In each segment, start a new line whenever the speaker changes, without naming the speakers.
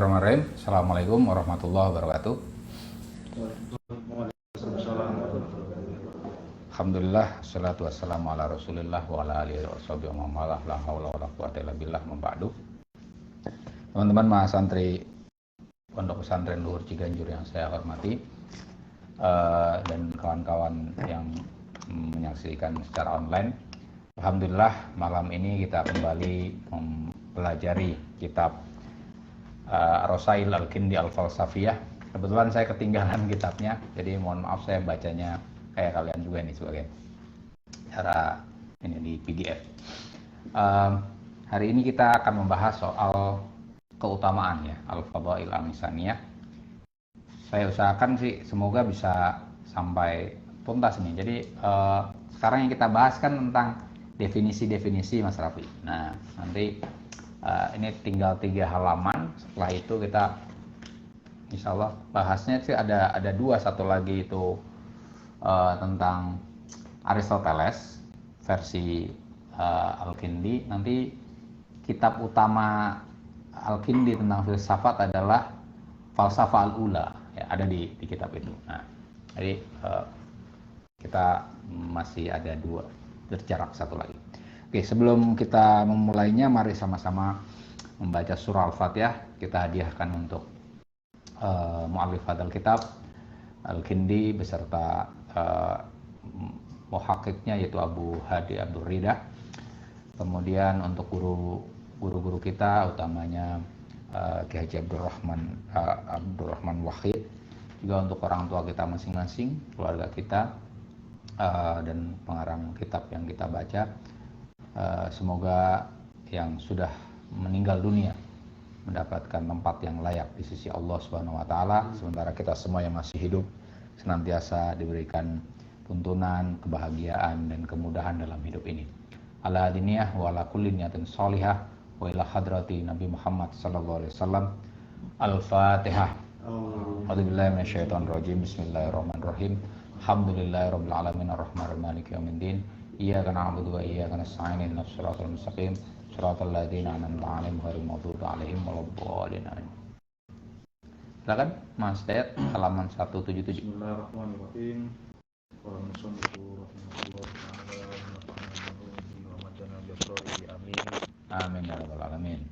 Bismillahirrahmanirrahim. Assalamualaikum warahmatullahi wabarakatuh. Alhamdulillah, salatu wassalamu ala rasulillah wa ala alihi wa sahbihi wa mawalah, la hawla wa la quwwata illa billah, memba'du. Teman-teman mahasantri Pondok Pesantren Luhur Ciganjur yang saya hormati, dan kawan-kawan yang menyaksikan secara online. Alhamdulillah, malam ini kita kembali mempelajari kitab Rosail Al-Kindi Al-Falsafiyah. Kebetulan saya ketinggalan kitabnya, jadi mohon maaf saya bacanya kayak kalian juga nih sebagai cara ini di PDF. Hari ini kita akan membahas soal keutamaan ya, Al-Fadail Al-Insaniyah. Saya usahakan sih semoga bisa sampai tuntas nih. Jadi sekarang yang kita bahas kan tentang definisi-definisi, Mas Raffi. Nah, nanti ini tinggal 3 halaman. Setelah itu kita insya Allah bahasnya sih ada 2, satu lagi itu tentang Aristoteles versi Al-Kindi. Nanti kitab utama Al-Kindi tentang filsafat adalah Falsafah Al-Ula ya, ada di kitab itu. Nah, jadi kita masih ada 2, berjarak satu lagi. Oke, sebelum kita memulainya, mari sama-sama membaca surah Al-Fatihah. Kita hadiahkan untuk mu'allif hadal kitab Al-Kindi beserta muhakkiknya yaitu Abu Hadi Abdul Rida. Kemudian untuk guru-guru kita, utamanya Kiai Haji Abdurrahman Wahid, juga untuk orang tua kita masing-masing, keluarga kita, dan pengarang kitab yang kita baca. Semoga yang sudah meninggal dunia mendapatkan tempat yang layak di sisi Allah Subhanahu wa taala, sementara kita semua yang masih hidup senantiasa diberikan tuntunan, kebahagiaan dan kemudahan dalam hidup ini. Ala diniyah wa ala kulli niyatin shalihah wa ila hadrati Nabi Muhammad sallallahu alaihi wasallam. Al-Fatihah. A'udzubillahi minasyaitonir rajim. Bismillahirrahmanirrahim. Alhamdulillahirabbil alamin arrahmanirrahim maliki yaumiddin. Iyyaka na'budu wa iyyaka nasta'in ihdinas siratal mustaqim siratal ladzina an'amta 'alaihim ghairil maghdubi 'alaihim waladdallin. Silakan Mas Dayat, halaman 177.
Bismillahirrahmanirrahim. Qala musannifu rahimahullah ta'ala wa madana bi asrarihi amin.
Amin ya rabbal alamin.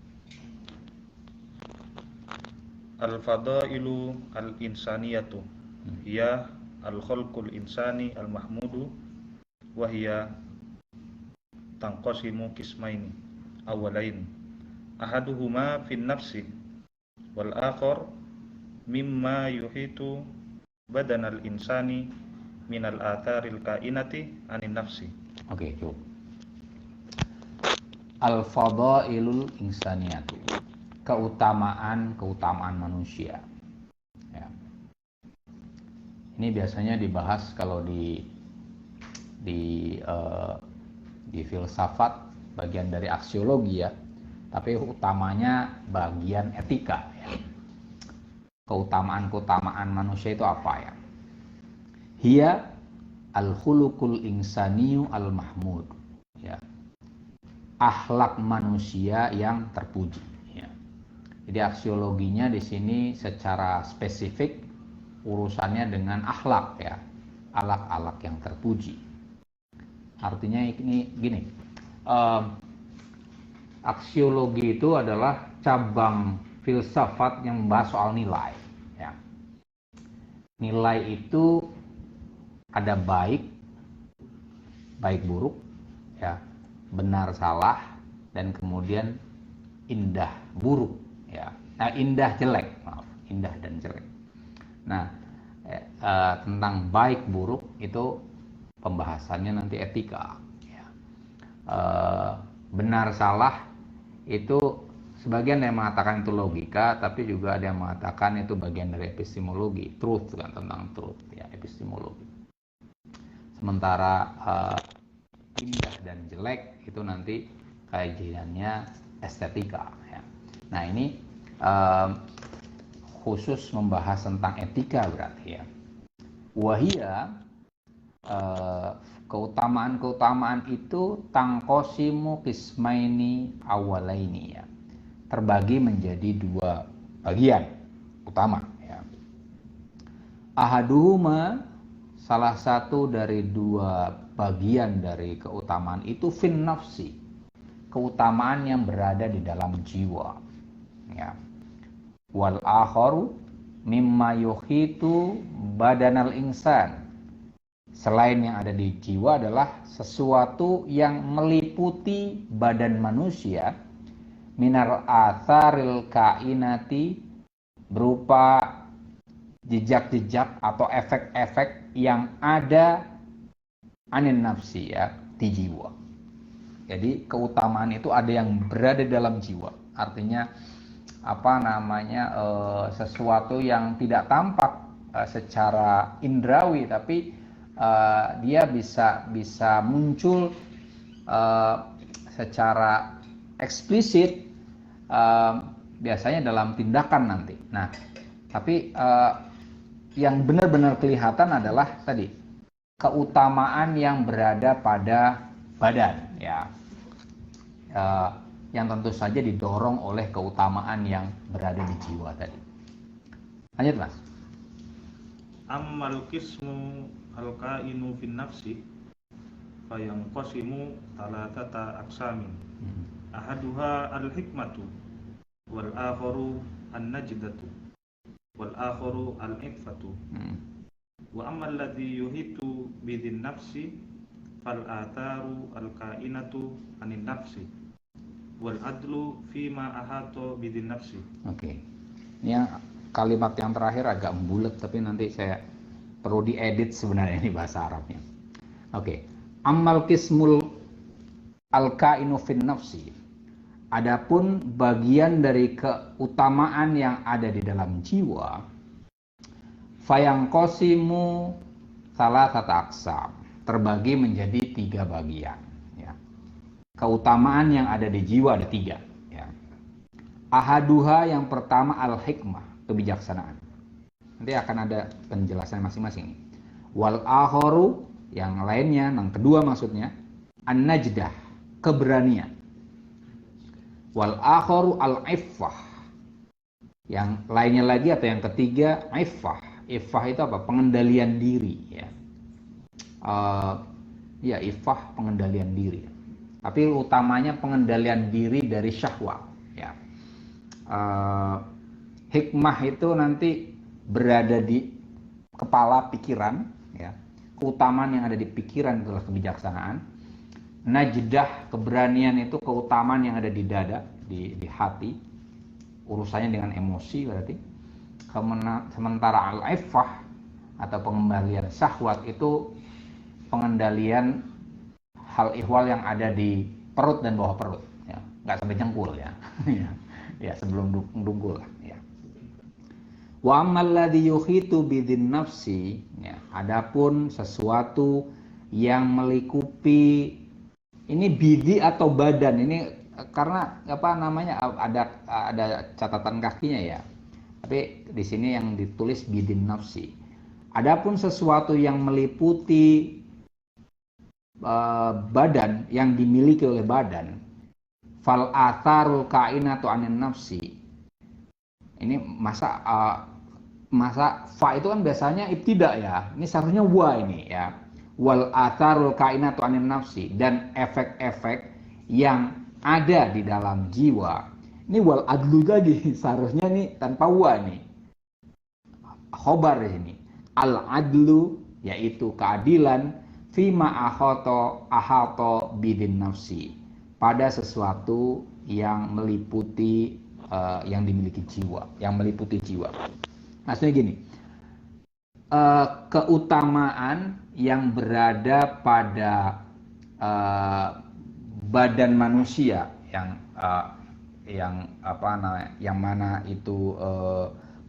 Al-fadailu al-insaniyatu hiya al-khalqul insani al-mahmudu wa hiya tanqasimu qismaini awalain ahaduhuma fin nafsi wal akhar mimma yuhitu badanal insani minal atharil kainati anin nafsi.
Oke, cukup. Al-fadailul insaniyatu, keutamaan manusia ya. Ini biasanya dibahas kalau di filsafat bagian dari aksiologi ya, tapi utamanya bagian etika ya. Keutamaan manusia itu apa ya? Hiya al-khuluqul insaniyu al-mahmud ya. Akhlak manusia yang terpuji ya. Jadi aksiologinya di sini secara spesifik urusannya dengan akhlak ya. Akhlak yang terpuji. Artinya ini gini, aksiologi itu adalah cabang filsafat yang membahas soal nilai ya. Nilai itu ada baik buruk ya, benar salah, dan kemudian indah buruk ya. Indah dan jelek. Nah, tentang baik buruk itu pembahasannya nanti etika ya. Benar salah itu sebagian yang mengatakan itu logika, tapi juga ada yang mengatakan itu bagian dari epistemologi, truth kan, tentang truth ya, epistemologi. Sementara indah dan jelek itu nanti kajiannya estetika ya. Nah, ini khusus membahas tentang etika berarti ya. Wahia, keutamaan itu tangkosimu kismaini awalaini ya, terbagi menjadi 2 bagian utama ya. Ahaduhuma, salah satu dari dua bagian dari keutamaan itu fin nafsi, keutamaan yang berada di dalam jiwa ya. Wal akharu mimma yuhitu badanal insan, selain yang ada di jiwa adalah sesuatu yang meliputi badan manusia, minar atharil kainati, berupa jejak-jejak atau efek-efek yang ada anin nafsi ya, di jiwa. Jadi keutamaan itu ada yang berada dalam jiwa, artinya sesuatu yang tidak tampak secara indrawi, tapi dia bisa muncul secara eksplisit, biasanya dalam tindakan nanti. Nah, tapi yang benar-benar kelihatan adalah tadi keutamaan yang berada pada badan ya, yang tentu saja didorong oleh keutamaan yang berada di jiwa tadi. Lanjut Mas.
Ammal qismu al-kainu fin nafsi fayanqasimu talatata aqsamin. Ahaduha al-hikmatu wal akharu an-najdatu wal akharu al-ifatu. Wa amma alladhi yuhitu bidin nafsi fal atharu al-kainatu anin nafsi wal adlu fima ahata bidin nafsi.
Oke. Ini kalimat yang terakhir agak membulat, tapi nanti saya perlu diedit sebenarnya ini bahasa Arabnya. Oke. Ammal qismul al-kainu fin nafsi. Adapun bagian dari keutamaan yang ada di dalam jiwa, fayangqasimu salasata aqsam, terbagi menjadi 3 bagian ya. Keutamaan yang ada di jiwa ada 3 ya. Ahaduha, yang pertama al-hikmah, kebijaksanaan. Nanti akan ada penjelasan masing-masing. Wal akharu, yang lainnya, yang kedua maksudnya, an-najdah, keberanian. Wal akharu al-iffah, yang lainnya lagi atau yang ketiga iffah. Iffah itu apa? Pengendalian diri ya. Ya, iffah pengendalian diri. Tapi utamanya pengendalian diri dari syahwat ya. Hikmah itu nanti berada di kepala pikiran ya. Keutamaan yang ada di pikiran itulah kebijaksanaan. Najdah, keberanian, itu keutamaan yang ada di dada, di hati, urusannya dengan emosi berarti. Sementara al-iffah atau pengembalian syahwat itu pengendalian hal ihwal yang ada di perut dan bawah perut ya. Nggak sampai jengkul ya. Ya, sebelum dungkul lah ya. Wa ammal ladzi yuhitu bidin nafsi ya, adapun sesuatu yang melingkupi, ini bidi atau badan, ini karena ada catatan kakinya ya. Tapi di sini yang ditulis bidin nafsi. Adapun sesuatu yang meliputi badan, yang dimiliki oleh badan, fal atharul kainatu anin nafsi. Ini masa fa itu kan biasanya ibtida ya. Ini seharusnya wa ini ya. Wal atharul kainatu anin nafsi, dan efek-efek yang ada di dalam jiwa. Ini wal adlu lagi, seharusnya nih tanpa wa nih. Khobar ini. Al adlu, yaitu keadilan, fima ahato bidin nafsi, pada sesuatu yang meliputi yang dimiliki jiwa, yang meliputi jiwa. Maksudnya gini, keutamaan yang berada pada badan manusia yang mana itu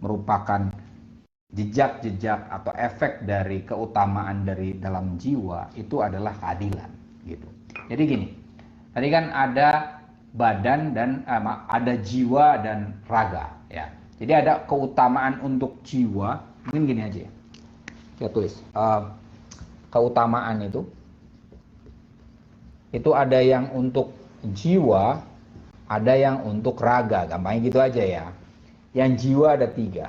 merupakan jejak-jejak atau efek dari keutamaan dari dalam jiwa, itu adalah keadilan gitu. Jadi gini, tadi kan ada badan dan ada jiwa dan raga ya. Jadi ada keutamaan untuk jiwa, mungkin gini aja ya. Kita tulis keutamaan itu ada yang untuk jiwa, ada yang untuk raga, gampangnya gitu aja ya. Yang jiwa ada 3.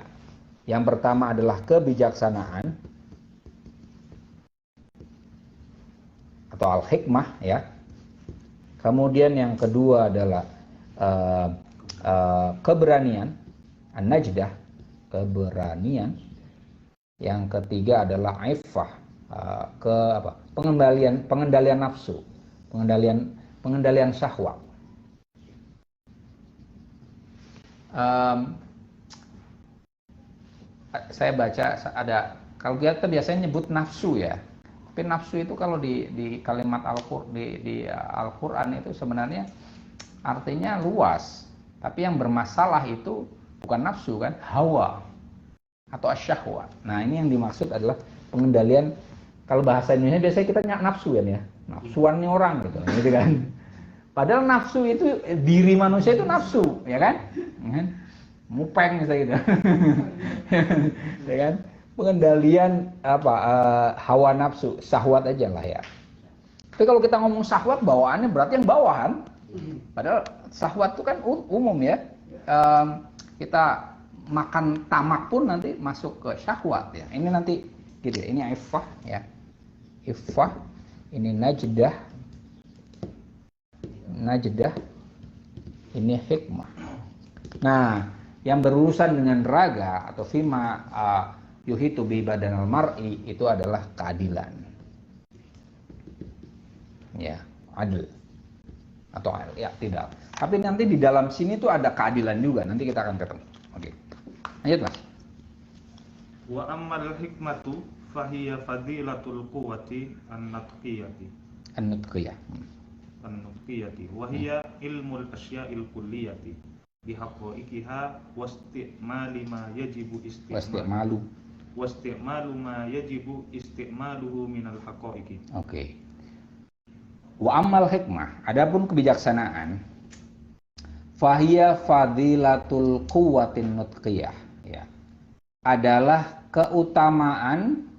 Yang pertama adalah kebijaksanaan atau al-hikmah ya. Kemudian yang kedua adalah keberanian, an-najdah, keberanian. Yang ketiga adalah iffah, pengendalian nafsu, pengendalian syahwat. Saya baca ada, kalau kita biasanya nyebut nafsu ya, tapi nafsu itu kalau di kalimat di Al-Quran itu sebenarnya artinya luas, tapi yang bermasalah itu bukan nafsu kan, hawa atau asyahwat. Nah ini yang dimaksud adalah pengendalian. Kalau bahasa Indonesia biasanya kita nafsu kan ya, nafsuannya orang gitu kan. Padahal nafsu itu, diri manusia itu nafsu, ya kan? Mupeng misalnya gitu. Ya kan? Pengendalian hawa nafsu, syahwat aja lah ya. Tapi kalau kita ngomong syahwat, bawaannya berarti yang bawahan. Padahal syahwat itu kan umum ya. Kita makan tamak pun nanti masuk ke syahwat ya. Ini nanti gitu ya. Ini iffah ya. Iffah, ini najdah, ini hikmah. Nah, yang berurusan dengan raga atau fima yuhitu bi badanal mar'i itu adalah keadilan. Ya, adil. Atau ya tidak. Tapi nanti di dalam sini tuh ada keadilan juga. Nanti kita akan ketemu. Oke. Lanjut, Mas.
Wa ammal hikmatu fahiya fadilatul quwwati an-natqiyati.
An-nutqiyah.
An-nutqiyati wa hiya ilmul asya'il kulliyati bihaqaiqiha wastimali ma yajibu wastimalu ma yajibu istimaluhu minal haqaiqi.
Oke. Wa ammal hikmah, adapun kebijaksanaan, fahiya fadilatul quwwatin nutqiyah ya. Adalah keutamaan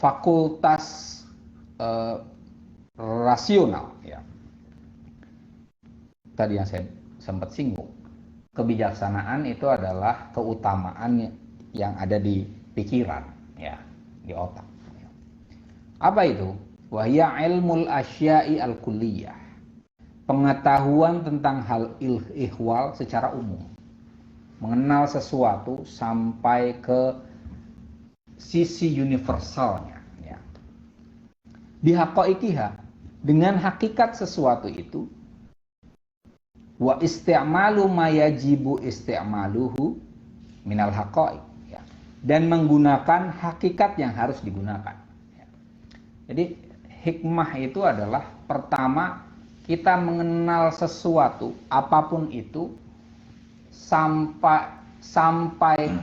fakultas rasional ya. Tadi yang saya sempat singgung, kebijaksanaan itu adalah keutamaan yang ada di pikiran ya, di otak ya. Apa itu? Wahya ilmul asya'i al-kulliyah, pengetahuan tentang hal ihwal secara umum, mengenal sesuatu sampai ke sisi universalnya ya. Bihaqaiqiha, dengan hakikat sesuatu itu, wa isti'malu ma yajibu isti'maluhu minal haqaiq ya. Dan menggunakan hakikat yang harus digunakan ya. Jadi hikmah itu adalah pertama kita mengenal sesuatu apapun itu sampai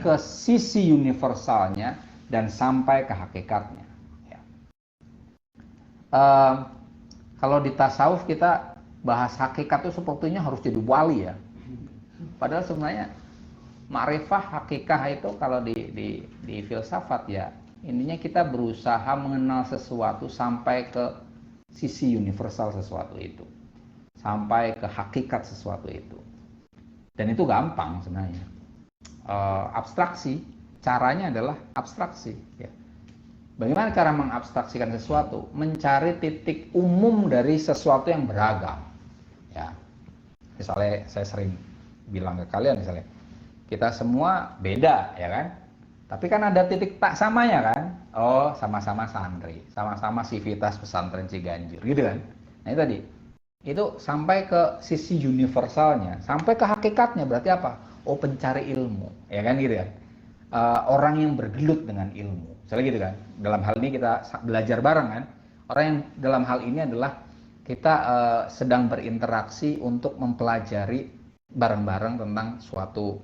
ke sisi universalnya dan sampai ke hakikatnya ya. Kalau di tasawuf kita bahas hakikat itu sepertinya harus jadi wali ya. Padahal sebenarnya ma'rifah hakikah itu kalau di filsafat ya, intinya kita berusaha mengenal sesuatu sampai ke sisi universal sesuatu itu, sampai ke hakikat sesuatu itu. Dan itu gampang sebenarnya. Abstraksi, caranya adalah abstraksi ya. Bagaimana cara mengabstraksikan sesuatu? Mencari titik umum dari sesuatu yang beragam. Ya. Misalnya saya sering bilang ke kalian misalnya, kita semua beda ya kan? Tapi kan ada titik tak samanya kan? Oh, sama-sama santri, sama-sama sivitas pesantren Ciganjur gitu kan. Nah, itu tadi. Itu sampai ke sisi universalnya, sampai ke hakikatnya berarti apa? Oh, pencari ilmu, ya kan gitu kan. Orang yang bergelut dengan ilmu. Misalnya gitu kan. Dalam hal ini kita belajar bareng kan. Orang yang dalam hal ini adalah kita sedang berinteraksi untuk mempelajari bareng-bareng tentang suatu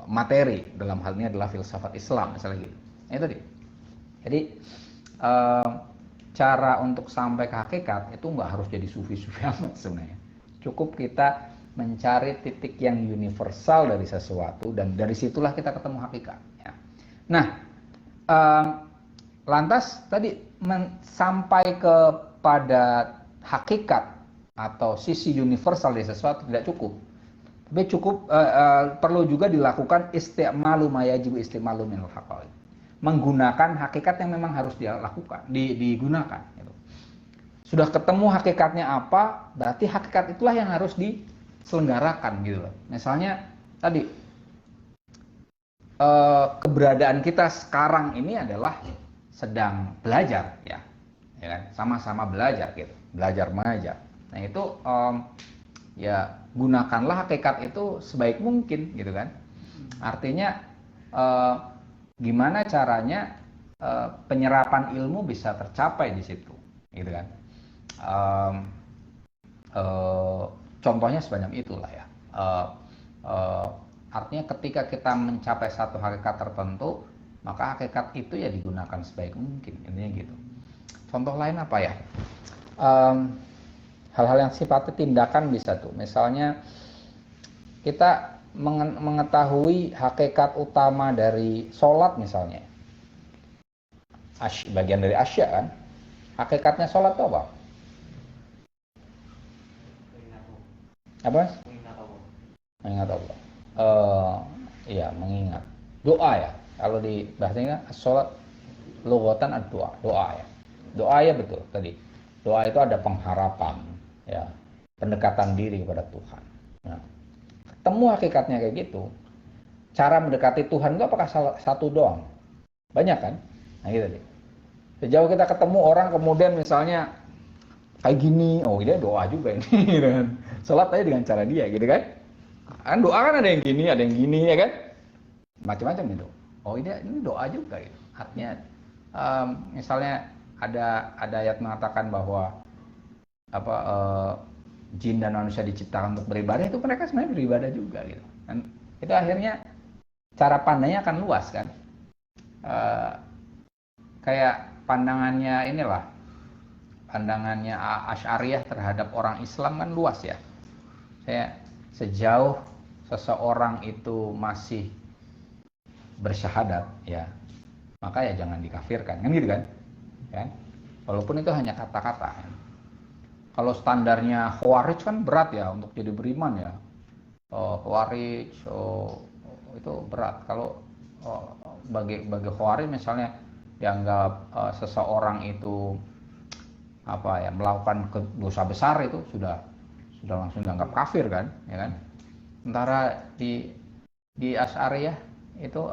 materi. Dalam hal ini adalah filsafat Islam misalnya gitu. Nah, itu tadi. Jadi cara untuk sampai ke hakikat itu nggak harus jadi sufi-sufi amat sebenarnya. Cukup kita mencari titik yang universal dari sesuatu dan dari situlah kita ketemu hakikat. Ya. Nah, lantas tadi sampai kepada hakikat atau sisi universal dari sesuatu tidak cukup. Tapi cukup perlu juga dilakukan isti'malu ma yajibu isti'malu minal haqaiq. Menggunakan hakikat yang memang harus dilakukan, digunakan gitu. Sudah ketemu hakikatnya apa, berarti hakikat itulah yang harus diselenggarakan gitu loh. Misalnya tadi keberadaan kita sekarang ini adalah sedang belajar ya kan? Sama-sama belajar gitu, belajar mengajar. Nah itu ya gunakanlah hakikat itu sebaik mungkin gitu kan. Artinya gimana caranya penyerapan ilmu bisa tercapai di situ gitu kan. Contohnya sebanyak itulah ya. Artinya ketika kita mencapai satu hakikat tertentu, maka hakikat itu ya digunakan sebaik mungkin, intinya gitu. Contoh lain apa ya? Hal-hal yang sifatnya tindakan bisa tuh. Misalnya kita mengetahui hakikat utama dari sholat misalnya. Bagian dari asya kan. Hakikatnya sholat itu apa? Apa? Mengingat Allah. Iya, mengingat. Doa ya. Kalau di bahasa Inggris sholat lughatan ad-doa, doa ya. Doa ya betul tadi. Doa itu ada pengharapan, ya, pendekatan diri kepada Tuhan. Nah, ketemu hakikatnya kayak gitu. Cara mendekati Tuhan itu apakah satu doang? Banyak kan? Nah gitu deh. Sejauh kita ketemu orang kemudian misalnya kayak gini, oh dia doa juga ini, gitu kan? Sholat aja dengan cara dia, gitu kan? Kan doa kan ada yang gini, ya kan? Macam-macam itu. Oh ini doa juga, gitu. Artinya, misalnya ada ayat mengatakan bahwa jin dan manusia diciptakan untuk beribadah, itu mereka sebenarnya beribadah juga, gitu. Dan itu akhirnya cara pandangnya akan luas kan? Kayak pandangannya Asy'ariyah terhadap orang Islam kan luas ya. Sejauh seseorang itu masih bersyahadat ya, maka ya jangan dikafirkan kan gitu kan. Ya. Walaupun itu hanya kata-kata. Kan. Kalau standarnya Khawarij kan berat ya untuk jadi beriman ya. Khawarij itu berat. Kalau bagi Khawarij misalnya dianggap seseorang itu melakukan dosa besar itu sudah langsung dianggap kafir kan, ya kan. Sementara di Asy'ariyah itu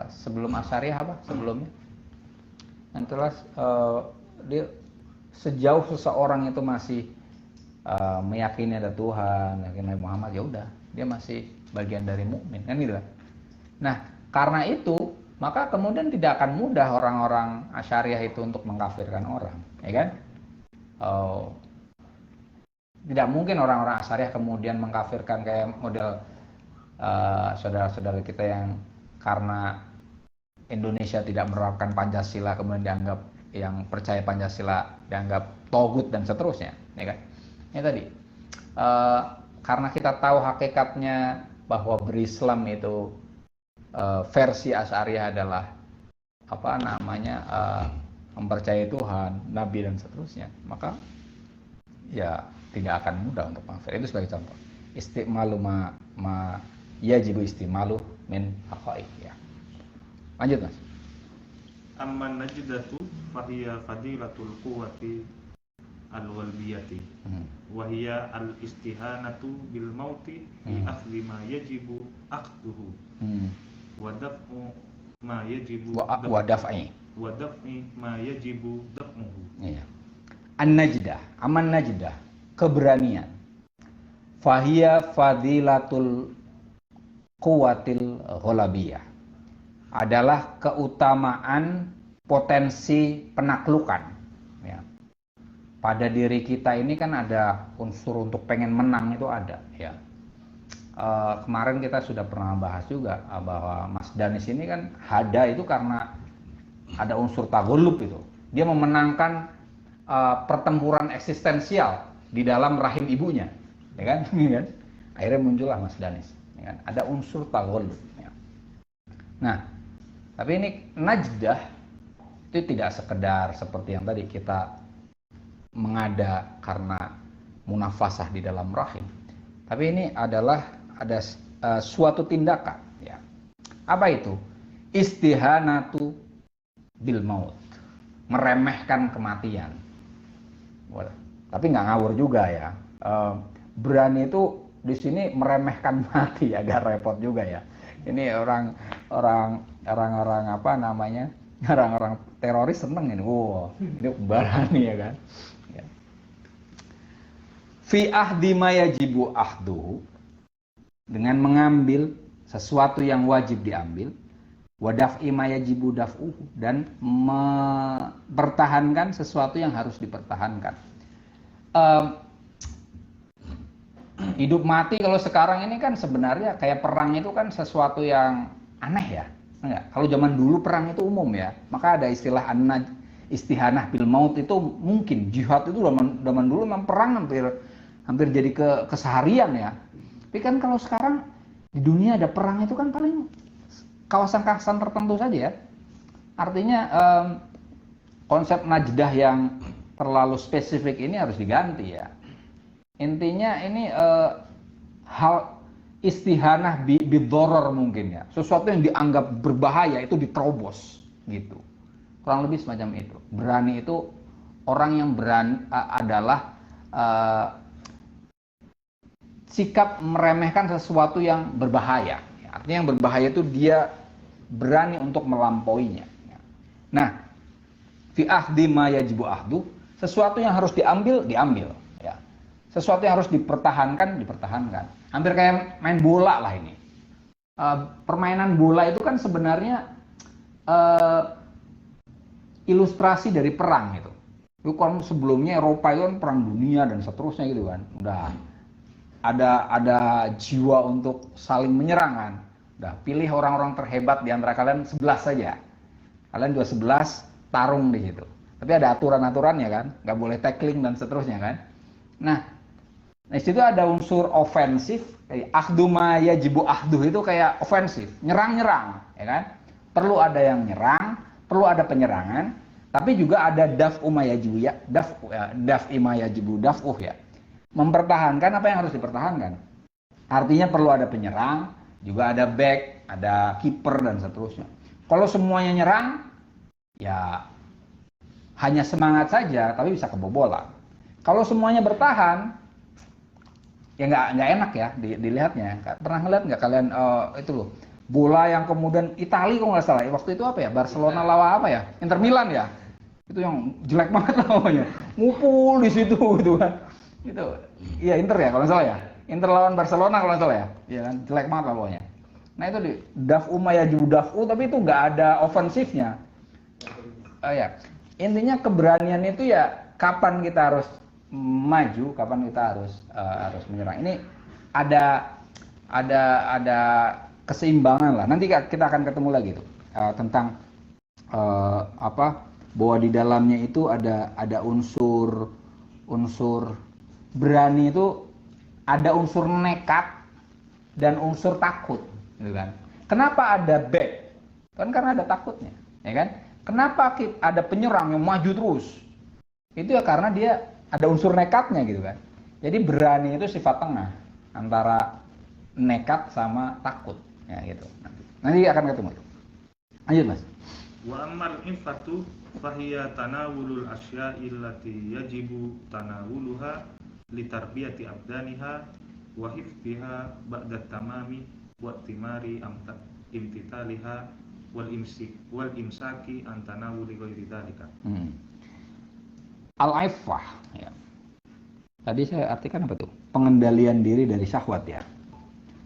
sebelum Asy'ariyah sebelumnya. Dan itulah dia sejauh seseorang itu masih meyakini ada Tuhan, meyakini Nabi Muhammad, ya udah dia masih bagian dari mukmin kan gitu kan. Nah, karena itu maka kemudian tidak akan mudah orang-orang Asy'ariyah itu untuk mengkafirkan orang, ya kan? Tidak mungkin orang-orang Asy'ariyah kemudian mengkafirkan kayak model saudara-saudara kita yang karena Indonesia tidak menerapkan Pancasila kemudian dianggap yang percaya Pancasila dianggap togut dan seterusnya, ya kan? Ini tadi karena kita tahu hakikatnya bahwa berislam itu versi Asy'ariyah adalah mempercayai Tuhan, Nabi dan seterusnya, maka ya tidak akan mudah untuk mengkafir. Itu sebagai contoh. Istimalu ma yajibu istimalu min haqaiq ya. Lanjut Mas.
Amman najdatu fahiya fadilatul quwwati al-walbiyati wa hiya al-istihanatu bil mauti fi akhdhi ma yajibu aqduhu wa daf'u ma yajibu
wa daf'i
ma yajibu daf'uhu.
Iya. An-najdah, aman najdah, keberanian. Fahiya fadilatul quwwatil ghalabiyah. Adalah keutamaan potensi penaklukan. Ya. Pada diri kita ini kan ada unsur untuk pengen menang itu ada. Ya. Kemarin kita sudah pernah bahas juga bahwa Mas Danis ini kan hada itu karena ada unsur taghallub itu. Dia memenangkan pertempuran eksistensial di dalam rahim ibunya, ya kan? Akhirnya muncullah Mas Danis. Ya kan? Ada unsur taghallub. Ya. Nah, tapi ini najdah itu tidak sekedar seperti yang tadi kita mengada karena munafasah di dalam rahim. Tapi ini adalah ada suatu tindakan, ya. Apa itu? Istihanatu bil maut, meremehkan kematian. Tapi nggak ngawur juga ya. Berani itu di sini meremehkan mati, agak repot juga ya. Ini orang-orang apa namanya, orang-orang teroris seneng ini. Wow, ini berani ya kan. Ya. Fi ahdi ma yajibu ahduhu, dengan mengambil sesuatu yang wajib diambil, wadaf'i ma yajibu daf'uhu, dan mempertahankan sesuatu yang harus dipertahankan. Hidup mati kalau sekarang ini kan sebenarnya kayak perang itu kan sesuatu yang aneh ya. Enggak? Kalau zaman dulu perang itu umum ya. Maka ada istilah istihanah bil maut itu mungkin. Jihad itu zaman dulu memang perang hampir jadi keseharian ya. Tapi kan kalau sekarang di dunia ada perang itu kan paling kawasan-kawasan tertentu saja ya. Artinya konsep najdah yang terlalu spesifik ini harus diganti ya. Intinya ini hal istihanah bidoror mungkin ya. Sesuatu yang dianggap berbahaya itu diterobos gitu. Kurang lebih semacam itu. Berani itu orang yang berani adalah sikap meremehkan sesuatu yang berbahaya. Artinya yang berbahaya itu dia berani untuk melampauinya. Nah, fi ahdi ma yajibu ahdu, sesuatu yang harus diambil ya. Sesuatu yang harus dipertahankan. Hampir kayak main bola lah ini. Permainan bola itu kan sebenarnya ilustrasi dari perang itu. Itu kan sebelumnya Eropa itu kan perang dunia dan seterusnya gitu kan. Udah ada jiwa untuk saling menyerang kan. Udah pilih orang-orang terhebat di antara kalian 11 saja. Kalian juga 11 tarung di situ. Tapi ada aturan-aturannya kan, nggak boleh tackling dan seterusnya kan. Nah, di situ ada unsur ofensif, kayak ahdu ma yajibu ahdu itu kayak ofensif, nyerang-nyerang, ya kan? Perlu ada yang nyerang, perlu ada penyerangan, tapi juga ada daf'u ma yajibu ya, daf'i ma yajibu daf'uh ya. Mempertahankan apa yang harus dipertahankan. Artinya perlu ada penyerang, juga ada back, ada kiper dan seterusnya. Kalau semuanya nyerang, ya hanya semangat saja, tapi bisa kebobolan. Kalau semuanya bertahan, ya nggak enak ya dilihatnya. Pernah ngeliat nggak kalian itu loh, bola yang kemudian Italia kalau nggak salah, waktu itu apa ya, Barcelona lawan apa ya, Inter Milan ya, itu yang jelek banget namanya, ngupul di situ gitu kan. Itu iya Inter ya kalau nggak salah ya, Inter lawan Barcelona kalau nggak salah ya, iya kan, jelek banget lah pokoknya. Nah itu di daf'u ma yajibu daf'u, tapi itu nggak ada ofensifnya. Ya intinya keberanian itu ya kapan kita harus maju, kapan kita harus menyerang. Ini ada keseimbangan lah. Nanti kita akan ketemu lagi tuh tentang bahwa di dalamnya itu ada unsur berani, itu ada unsur nekat dan unsur takut, gitu kan? Kenapa ada back? Kan karena ada takutnya, ya kan? Kenapa ada penyerang yang maju terus? Itu ya karena dia ada unsur nekatnya gitu kan. Jadi berani itu sifat tengah antara nekat sama takut, ya gitu. Nanti akan ketemu. Lanjut Mas.
Wa ammal infatu fahiya tanawulul asya'i allati yajibu tanawuluha litarbiyati abdaniha wa hifdhiha ba'da tamami wa timari imtitaliha wal imsaki an tanawuli ghairi dzalika.
Al-iffah ya. Tadi saya artikan apa tuh? Pengendalian diri dari syahwat ya.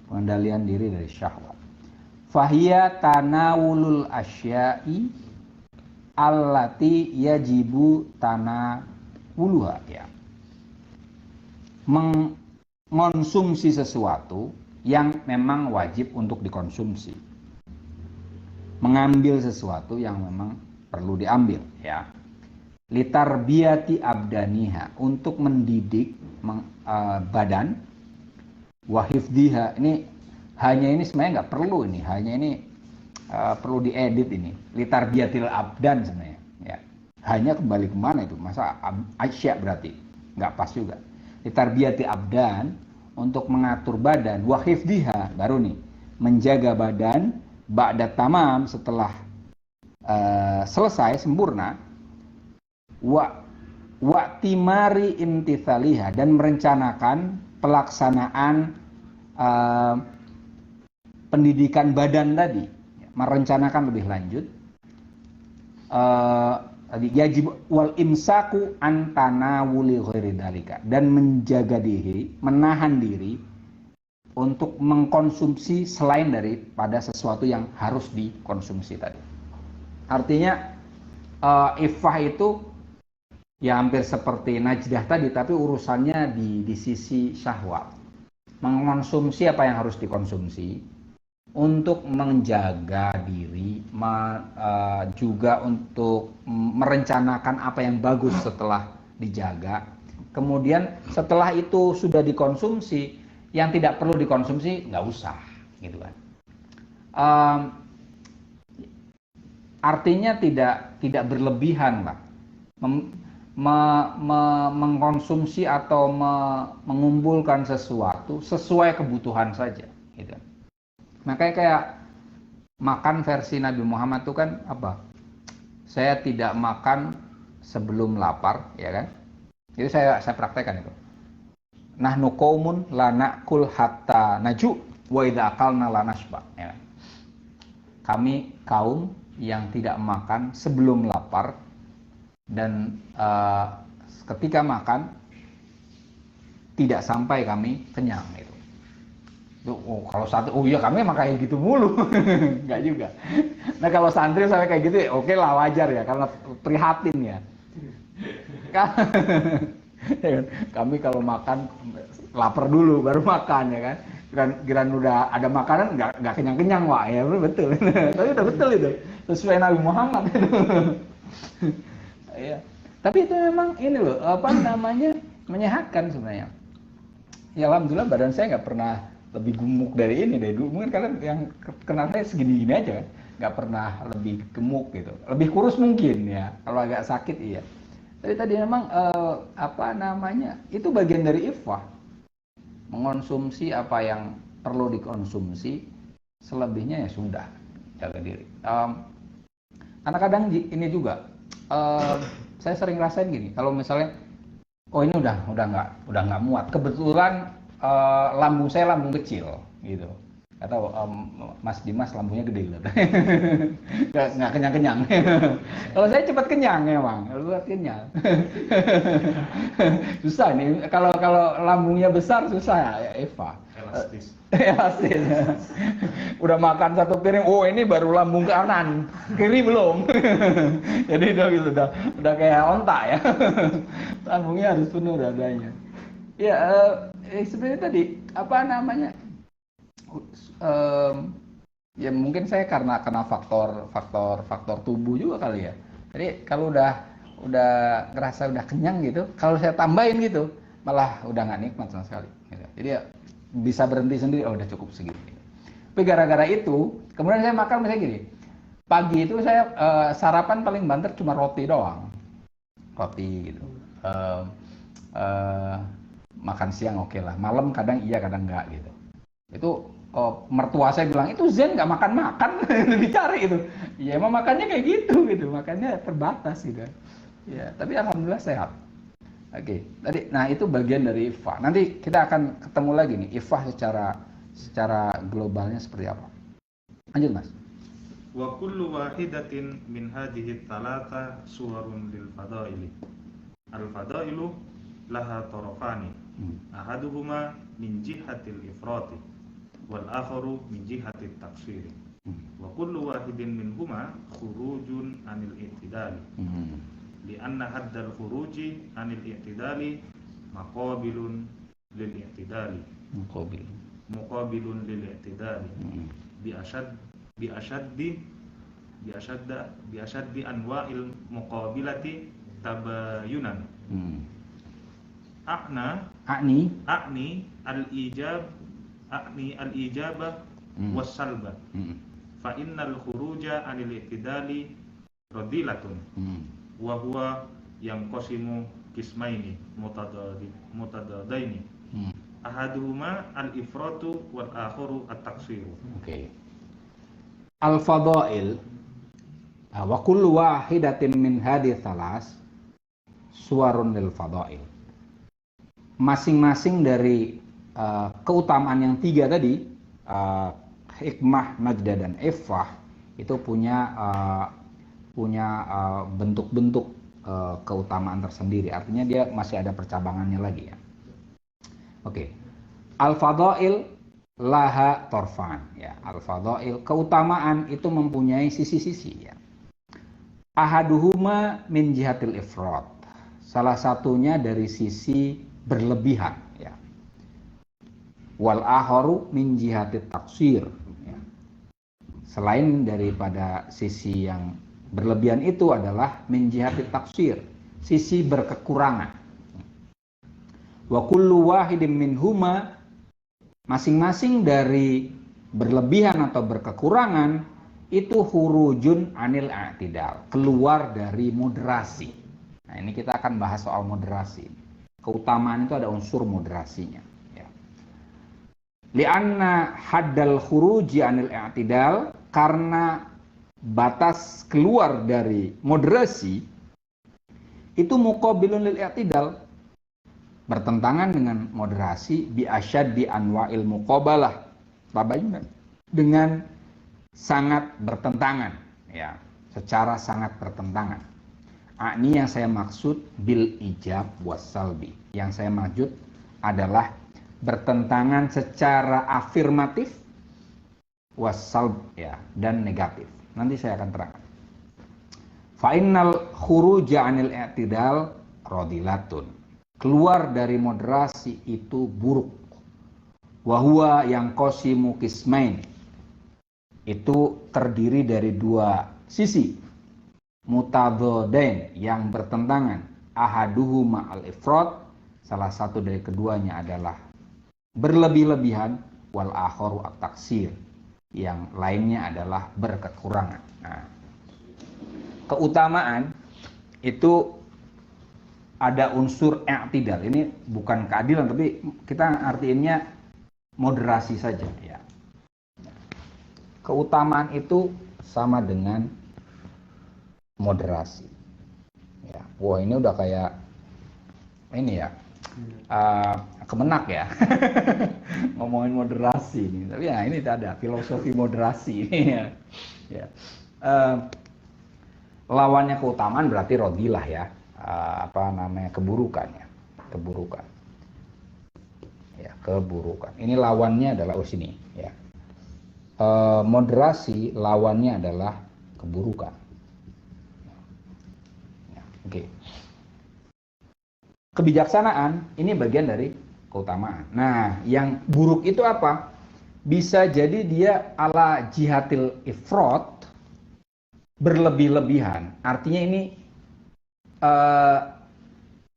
Pengendalian diri dari syahwat. Fahiya tanawulul asya'i allati yajibu tanawuluha ya. Mengonsumsi sesuatu yang memang wajib untuk dikonsumsi. Mengambil sesuatu yang memang perlu diambil ya. Litarbiyati abdaniha, untuk mendidik badan, wahifdiha, ini sebenarnya nggak perlu, hanya perlu diedit ini, litarbiyatil abdan sebenarnya ya. Hanya kembali kemana itu, masa asya berarti nggak pas juga. litarbiyati abdan, untuk mengatur badan, wa hifdhiha, baru nih, menjaga badan, ba'da tamam, setelah selesai, sempurna, wa timari imtithaliha, dan merencanakan pelaksanaan pendidikan badan tadi, merencanakan lebih lanjut, yajib wal imsaku an tanawuli ghairi dzalika, dan menjaga diri, menahan diri untuk mengkonsumsi selain daripada sesuatu yang harus dikonsumsi tadi. Artinya iffah itu ya hampir seperti najdah tadi, tapi urusannya di sisi syahwat. Mengkonsumsi apa yang harus dikonsumsi, untuk menjaga diri, juga untuk merencanakan apa yang bagus setelah dijaga. Kemudian setelah itu sudah dikonsumsi, yang tidak perlu dikonsumsi nggak usah, gitu kan. Artinya tidak berlebihan lah, mengkonsumsi atau mengumpulkan sesuatu sesuai kebutuhan saja, gitu. Makanya kayak makan versi Nabi Muhammad itu kan apa? Saya tidak makan sebelum lapar, ya kan? Itu saya praktekkan itu. Nahnu qaumun la na'kul hatta naju wa idza akalna la nashba, ya kan? Kami kaum yang tidak makan sebelum lapar, dan ketika makan tidak sampai kami kenyang itu. Oh, kalau santri, oh iya kami emang kayak gitu mulu. Enggak juga. Nah kalau santri sampai kayak gitu, oke lah, wajar ya, karena prihatin ya. Kami kalau makan lapar dulu baru makan, ya kan. Kira udah ada makanan nggak kenyang-kenyang, wah ya betul. Tapi udah betul itu, sesuai Nabi Muhammad itu. Ya. Tapi itu memang ini loh, apa namanya, menyehatkan sebenarnya. Ya alhamdulillah badan saya nggak pernah lebih gemuk dari ini dari dulu. Mungkin kalian yang kenal saya segini-gini aja kan, nggak pernah lebih gemuk gitu. Lebih kurus mungkin ya, kalau agak sakit iya. Tapi tadi memang apa namanya, itu bagian dari iffah, mengonsumsi apa yang perlu dikonsumsi, selebihnya ya sudah, jaga diri. Karena kadang ini juga saya sering rasain gini, kalau misalnya oh ini udah nggak muat, kebetulan lambung saya lambung kecil gitu, atau Mas Dimas lambungnya gede gitu. nggak kenyang. Kalau saya cepat kenyang emang, cepat kenyang. Susah nih kalau lambungnya besar, susah ya Eva. Elastis. Udah makan satu piring, oh ini baru lambung kanan, kiri belum. Jadi udah kayak onta ya. Lambungnya harus penuh dadanya. Ya sebenarnya tadi apa namanya, ya mungkin saya karena faktor tubuh juga kali ya. Jadi kalau udah ngerasa udah kenyang gitu, kalau saya tambahin gitu malah udah nggak nikmat sama sekali gitu. Jadi ya bisa berhenti sendiri, oh udah cukup segitu. Tapi gara-gara itu kemudian saya makan misalnya gini, pagi itu saya sarapan paling banter cuma roti doang, roti gitu. Makan siang oke lah, malam kadang iya kadang enggak gitu. Itu mertua saya bilang, itu Zen nggak makan dicari itu. Ya emang makannya kayak gitu, makannya terbatas gitu. Ya, tapi alhamdulillah sehat. Oke, tadi, nah itu bagian dari iffah. Nanti kita akan ketemu lagi nih iffah secara globalnya seperti apa. Lanjut Mas.
Wa kullu wahidatin min hadhihi thalatha suwarun lil fadaili. Al fadailu laha tarafani. Ahaduhuma min jihatil ifrati wal akharu min jihatit taqsiri. Wa kullu wahidin minhuma khurujun anil i'tidali. Lianna haddal khuruji anil i'tidali maqabilun lil i'tidali. Muqabilun lil i'tidali. Bi ashaddi anwa'il muqabilati tabayunan. A'ni al-ijabah was salba. Fa innal khuruja anil i'tidali radilatun. Wa huwa yanqasimu kismaini mutadadaini. Ahaduhuma al-ifratu wal akharu at-taqsiru.
Oke. Al-fadail wa kullu wahidatin min hadhihi thalas suwarun lil fadail. Masing-masing dari keutamaan yang tiga tadi, hikmah, najdah, dan ifrah, itu punya bentuk-bentuk keutamaan tersendiri. Artinya dia masih ada percabangannya lagi ya. Oke. Al-fadail laha torfan ya. Al-fadail, keutamaan itu mempunyai sisi-sisi ya. Ahaduhuma min jihatil ifrat. Salah satunya dari sisi berlebihan ya. Wal akharu min jihatit taksir ya. Selain daripada sisi yang berlebihan itu adalah min jihatit taksir, sisi berkekurangan. Wa kullu wahidin minhuma, masing-masing dari berlebihan atau berkekurangan itu hurujun anil i'tidal, keluar dari moderasi. Nah, ini kita akan bahas soal moderasi. Keutamaan itu ada unsur moderasinya ya. Li'anna haddal khuruji anil i'tidal, karena batas keluar dari moderasi itu muqabilun lil i'tidal, bertentangan dengan moderasi, bi asyaddi anwa'il muqabalah, dengan sangat bertentangan ya, secara sangat bertentangan. Ini yang saya maksud bil ijab was salbi. Yang saya maksud adalah bertentangan secara afirmatif was salb ya, dan negatif. Nanti saya akan terangkan. Fa innal khuruja 'anil i'tidal radilatun. Keluar dari moderasi itu buruk. Wahua yang qasimu qismain. Itu terdiri dari dua sisi. Mutadadain, yang bertentangan. Ahaduhuma al-ifrat, salah satu dari keduanya adalah berlebih-lebihan. Wal akharu at-taksir, yang lainnya adalah berkekurangan. Nah, keutamaan itu ada unsur i'tidal. Ini bukan keadilan, tapi kita artinya moderasi saja ya. Keutamaan itu sama dengan moderasi ya. Wah, ini udah kayak ini ya, kemenak ya. Ngomongin moderasi ini. Tapi ya ini ada filosofi moderasi ini ya. Ya. Lawannya keutamaan berarti rodilah ya. Keburukan ya, keburukan. Ini lawannya adalah sini ya. Moderasi lawannya adalah keburukan. Ya, oke. Kebijaksanaan ini bagian dari keutamaan. Nah, yang buruk itu apa? Bisa jadi dia ala jihatil ifrat, berlebih-lebihan. Artinya ini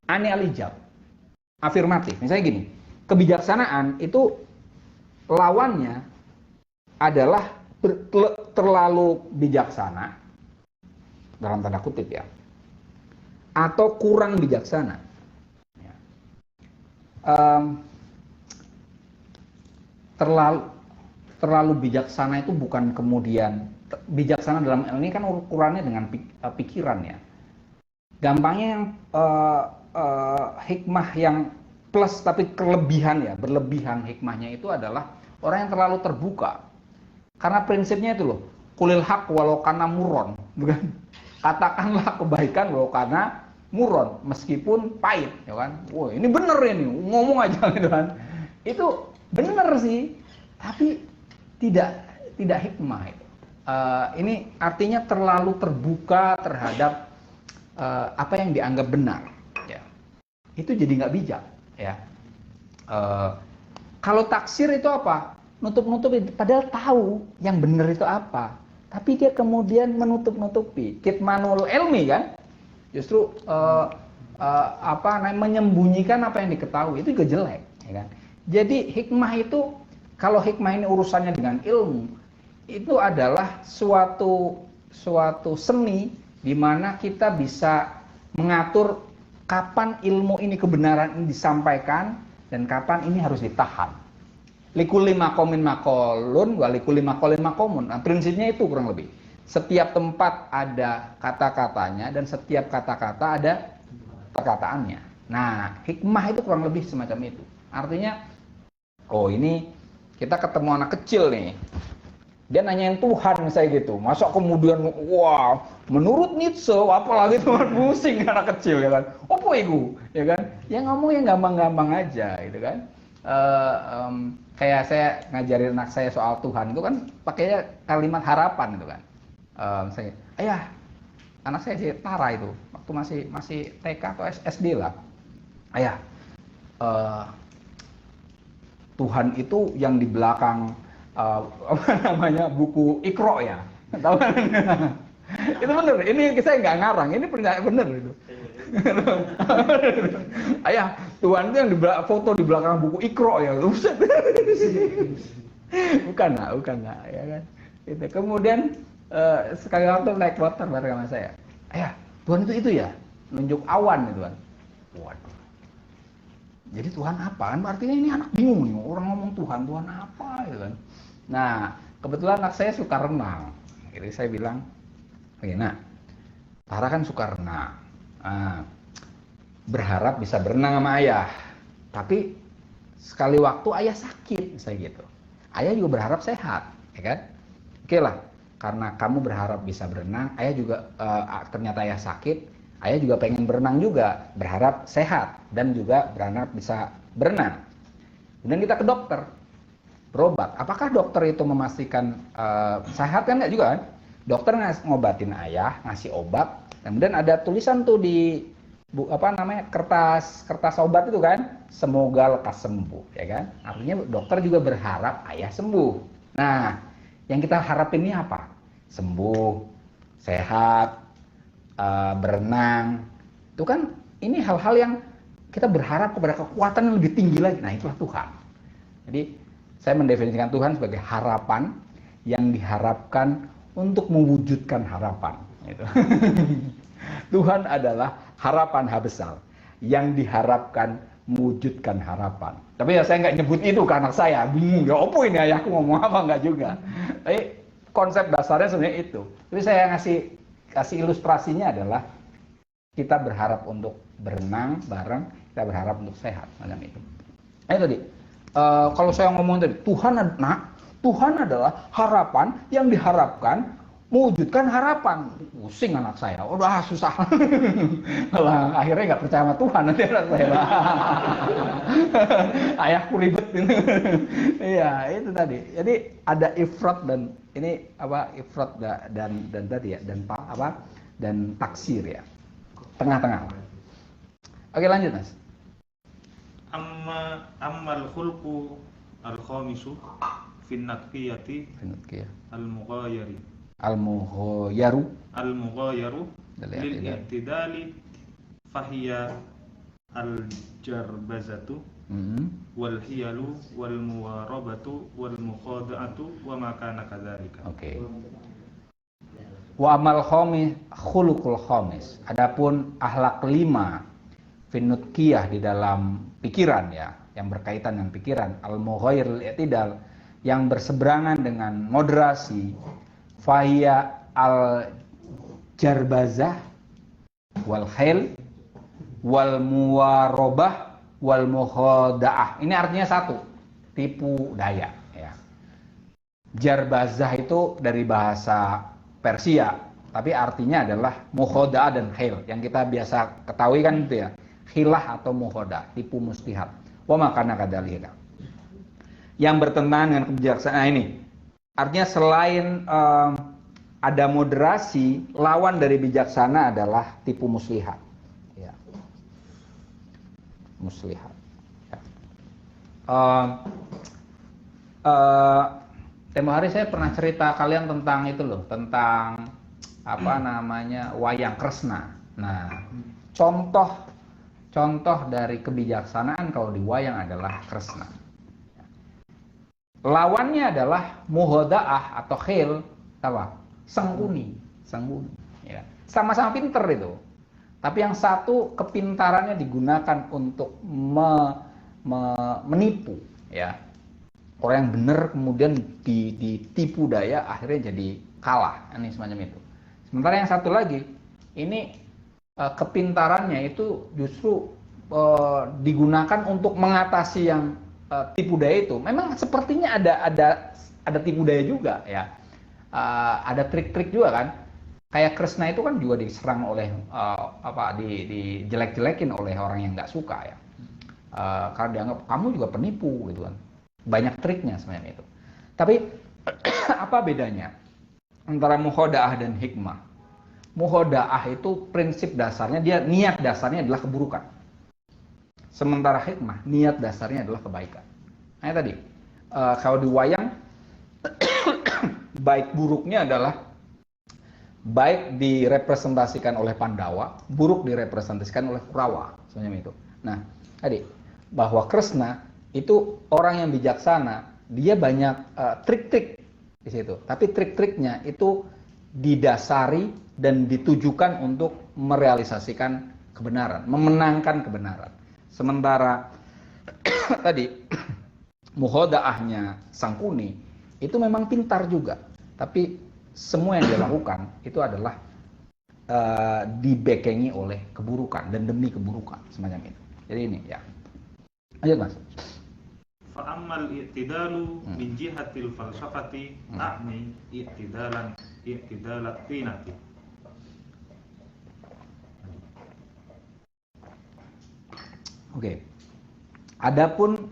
ani al-ijab, afirmatif. Misalnya gini, kebijaksanaan itu lawannya adalah terlalu bijaksana, dalam tanda kutip ya, atau kurang bijaksana. Terlalu bijaksana itu bukan kemudian bijaksana dalam ini kan ukurannya dengan pikiran ya. Gampangnya yang hikmah yang plus tapi kelebihan ya, berlebihan hikmahnya itu adalah orang yang terlalu terbuka. Karena prinsipnya itu loh, kulil haq walau kana murron, bukan? Katakanlah kebaikan walau kana murron, meskipun pahit, ya kan? Wah, ini bener ini, ngomong aja gitu kan. Itu bener sih, tapi tidak hikmah itu. Ini artinya terlalu terbuka terhadap apa yang dianggap benar, ya. Itu jadi nggak bijak, ya. Kalau taksir itu apa? Nutup-nutupi, padahal tahu yang benar itu apa, tapi dia kemudian menutup-nutupi. Kitmanul ilmi kan, justru menyembunyikan apa yang diketahui, itu juga jelek, ya kan? Jadi hikmah itu, kalau hikmah ini urusannya dengan ilmu, itu adalah suatu seni di mana kita bisa mengatur kapan ilmu ini, kebenaran ini disampaikan, dan kapan ini harus ditahan. Likulli maqamin maqalun wa likulli maqalin maqamun. Nah, prinsipnya itu kurang lebih. Setiap tempat ada kata-katanya dan setiap kata-kata ada perkataannya. Nah, hikmah itu kurang lebih semacam itu. Artinya, oh ini kita ketemu anak kecil nih. Dia nanyain Tuhan misalnya gitu. Masa kemudian, wah, menurut Nietzsche, apalagi Tuhan pusing anak kecil ya kan. Apa itu? Ya kan? Ya ngomong yang gampang-gampang aja gitu kan. Kayak saya ngajarin anak saya soal Tuhan itu kan pakainya kalimat harapan gitu kan. Misalnya, ayah, anak saya si Tara itu waktu masih TK atau SD lah. Ayah, Tuhan itu yang di belakang apa namanya buku Iqra ya, tahu kan? Itu bener, ini saya nggak ngarang, ini bener itu. Ayah, Tuhan itu yang foto di belakang buku Iqra ya, bukan lah, ya kan? Itu. Kemudian sekali waktu naik motor bareng sama saya, ayah, Tuhan itu ya, nunjuk awan itu kan. Waduh. Jadi Tuhan apa kan? Artinya ini anak bingung nih, orang ngomong Tuhan apa gitu kan. Nah, kebetulan anak saya suka renang. Jadi saya bilang, oke, nah, Tara kan suka renang. Nah, berharap bisa berenang sama ayah. Tapi sekali waktu ayah sakit, saya gitu. Ayah juga berharap sehat, ya kan? Oke lah, karena kamu berharap bisa berenang, ayah juga ternyata ayah sakit, ayah juga pengen berenang juga, berharap sehat dan juga berharap bisa berenang. Kemudian kita ke dokter, berobat. Apakah dokter itu memastikan sehat kan? Enggak juga kan? Dokter ngobatin ayah, ngasih obat. Kemudian ada tulisan tuh di kertas obat itu kan, semoga lekas sembuh, ya kan? Artinya dokter juga berharap ayah sembuh. Nah, yang kita harapin ini apa? Sembuh, sehat, berenang. Itu kan ini hal-hal yang kita berharap kepada kekuatan yang lebih tinggi lagi. Nah, itulah Tuhan. Jadi saya mendefinisikan Tuhan sebagai harapan yang diharapkan untuk mewujudkan harapan. Gitu. Tuhan adalah harapan besar yang diharapkan mewujudkan harapan. Tapi ya saya nggak nyebut itu ke anak saya, bingung ya, apa ini ayahku ngomong apa, nggak juga. Tapi konsep dasarnya sebenarnya itu. Tapi saya kasih ilustrasinya adalah kita berharap untuk berenang bareng, kita berharap untuk sehat macam itu. Itu tadi. Kalau saya ngomong tadi, Tuhan adalah harapan yang diharapkan mewujudkan harapan. Pusing anak saya, udah susah. Lah, akhirnya nggak percaya sama Tuhan nanti anak saya. Ayahku ribet. Iya, itu tadi. Jadi ada ifrat dan ini ifrat dan tadi ya, dan taksir ya. Tengah-tengah. Oke, lanjut Mas.
Ammal khulqu al-khamisu fin natqiyati al-mughayyari lil i'tidali fahiya al-jarbazatu wal hiyalu wal muwarabatu wal mukhada'atu wa ma kana kadzalika.
Oke. Wa amal khuluqul khamis. Adapun akhlak 5 finutkiyah di dalam pikiran ya, yang berkaitan dengan pikiran, al-mughayyirul i'tidal, yang berseberangan dengan moderasi, fahiya al-jarbazah wal khil wal muwarabah wal mukhada'ah. Ini artinya satu, tipu daya ya. Jarbazah itu dari bahasa Persia, tapi artinya adalah mukhada'ah dan khil. Yang kita biasa ketahui kan itu ya, khilah atau mukhada'ah, tipu muslihat. Wa makana kadzalika. Yang bertentangan dengan kebijaksanaan ini. Artinya selain ada moderasi, lawan dari bijaksana adalah tipu muslihat. Ya. Muslihat. Ya. Tempo hari saya pernah cerita kalian tentang itu loh, tentang wayang Kresna. Nah, contoh dari kebijaksanaan kalau di wayang adalah Kresna. Lawannya adalah muhoda'ah atau khil, Sengkuni, ya. Sama-sama pinter itu. Tapi yang satu kepintarannya digunakan untuk menipu, ya. Orang yang benar kemudian ditipu daya akhirnya jadi kalah, ini semacam itu. Sementara yang satu lagi ini kepintarannya itu justru digunakan untuk mengatasi yang tipu daya itu. Memang sepertinya ada tipu daya juga, ya. Ada trik-trik juga kan. Kayak Krishna itu kan juga diserang oleh dijelek-jelekin oleh orang yang nggak suka, ya. Karena dianggap kamu juga penipu gitu kan. Banyak triknya sebenarnya itu. Tapi apa bedanya antara muhoda'ah dan hikmah? Muhoda'ah itu prinsip dasarnya, niat dasarnya adalah keburukan. Sementara hikmah, niat dasarnya adalah kebaikan. Nah tadi, kalau di wayang, baik buruknya adalah baik direpresentasikan oleh Pandawa, buruk direpresentasikan oleh Kurawa, semacam itu. Nah, tadi bahwa Kresna itu orang yang bijaksana, dia banyak trik-trik di situ. Tapi trik-triknya itu didasari dan ditujukan untuk merealisasikan kebenaran, memenangkan kebenaran. Sementara tadi muhoda'ahnya Sangkuni itu memang pintar juga, tapi semua yang dia lakukan itu adalah dibekengi oleh keburukan dan demi keburukan semacam itu. Jadi ini ya. Lanjut Mas.
Fa'ammal i'tidalu min jihatil falsafati a'ni i'tidalat tinati.
Oke. Adapun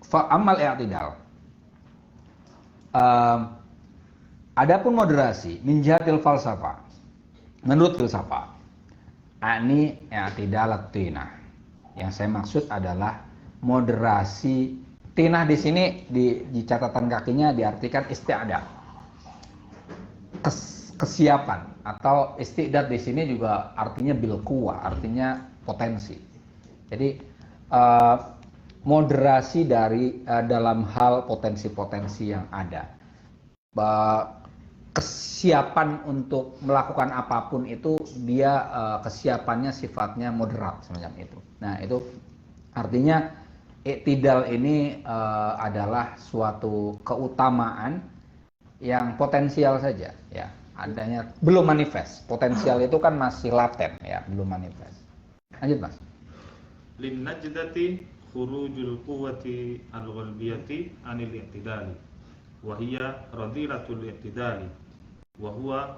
fa'ammal i'tidal. Adapun moderasi min jihatil falsafah. Menurut filsafat, a'ni i'tidalat tinah. Yang saya maksud adalah moderasi. Tinah di sini di catatan kakinya diartikan isti'dad, kesiapan, atau isti'dad di sini juga artinya bil quwwah, artinya potensi. Jadi moderasi dari dalam hal potensi-potensi yang ada. Kesiapan untuk melakukan apapun itu dia kesiapannya sifatnya moderat semacam itu. Nah itu artinya i'tidal ini adalah suatu keutamaan yang potensial saja, ya. Adanya belum manifest. Potensial itu kan masih laten, ya, belum manifest. Lanjut Mas.
Lin najdati khurujul quwwati al-ghalbiyati anil i'tidali wa hiya radilatul i'tidali wa huwa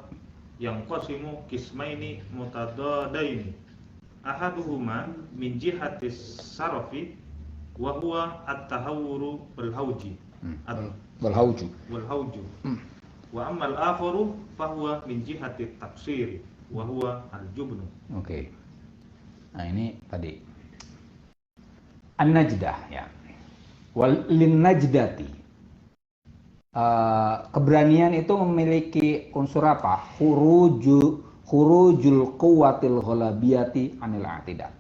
yanqasimu qismaini mutadadaini ahaduhuma min jihatis sarafi wa huwa at-tahawwuru wal hawji
wal hawju
wa amma al-akharu fa huwa min jihati at-taqsir wa huwa al-jubn.
Oke. Nah, ini tadi an-najdah, ya. Wal lin najdati. Keberanian itu memiliki unsur apa? Khurujul quwwatil ghalabiyati anil i'tidal.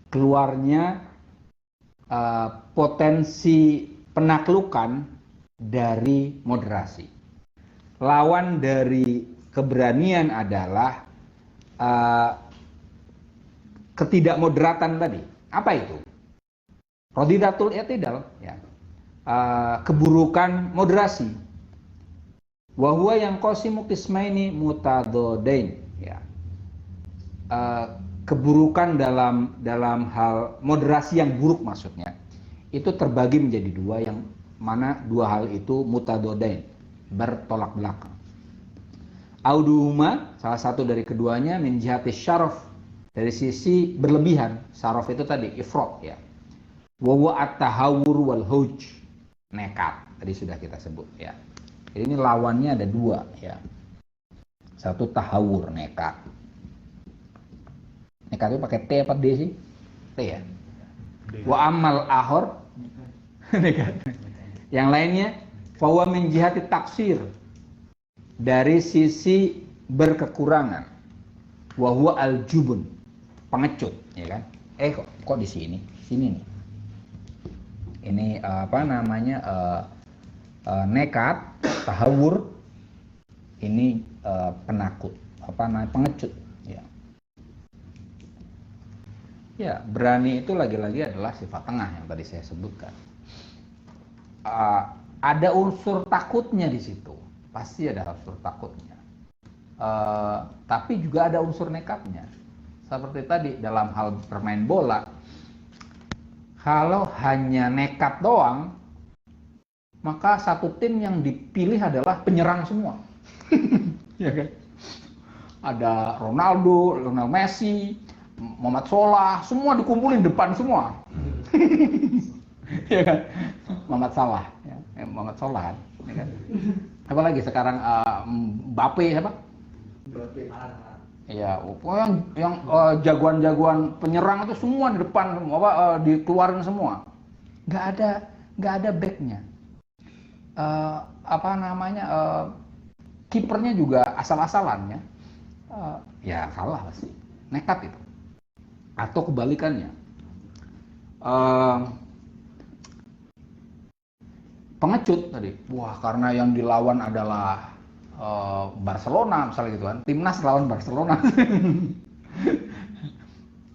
Keluarnya potensi penaklukan dari moderasi. Lawan dari keberanian adalah ketidakmoderatan tadi. Apa itu? Radidatul i'tidal, ya. Keburukan moderasi. Wa huwa yang qasimu qismaini mutadadain, ya. Keburukan dalam hal moderasi yang buruk maksudnya itu terbagi menjadi dua, yang mana dua hal itu mutadadain, bertolak belakang. Auduhuma, salah satu dari keduanya, min jihati syaraf, dari sisi berlebihan. Syaraf itu tadi ifrat, ya. Wa huwa at-tahawwur wal hauj, nekat, tadi sudah kita sebut, ya. Jadi ini lawannya ada dua, ya. Satu tahawur, nekat. Nekat itu pakai T apa D sih? T, ya. Wa amal ahor, nekat. Yang lainnya fawa min jihati taksir, dari sisi berkekurangan. Wa huwa al-jubun, pengecut, ya kan? Kok di sini? Sini nih. Ini apa namanya? Nekat, tahawur, ini penakut, apa namanya, pengecut, ya. Ya, berani itu lagi-lagi adalah sifat tengah yang tadi saya sebutkan. Ada unsur takutnya di situ, pasti ada unsur takutnya. Tapi juga ada unsur nekatnya. Seperti tadi dalam hal bermain bola, kalau hanya nekat doang, maka satu tim yang dipilih adalah penyerang semua. Ya kan? Ada Ronaldo, Lionel Messi, Muhammad Salah, semua dikumpulin depan semua. Ya kan? Muhammad Salah, ya. Muhammad Salah kan. Ya kan? Apalagi sekarang Mbappe siapa?
Mbappe.
Ya, yang jagoan-jagoan penyerang itu semua di depan, dikeluarin semua. Nggak ada backnya. Kipernya juga asal-asalan ya. Ya kalah pasti, nekat itu. Atau kebalikannya, pengecut tadi, wah karena yang dilawan adalah Barcelona misalnya gitu kan, timnas lawan Barcelona.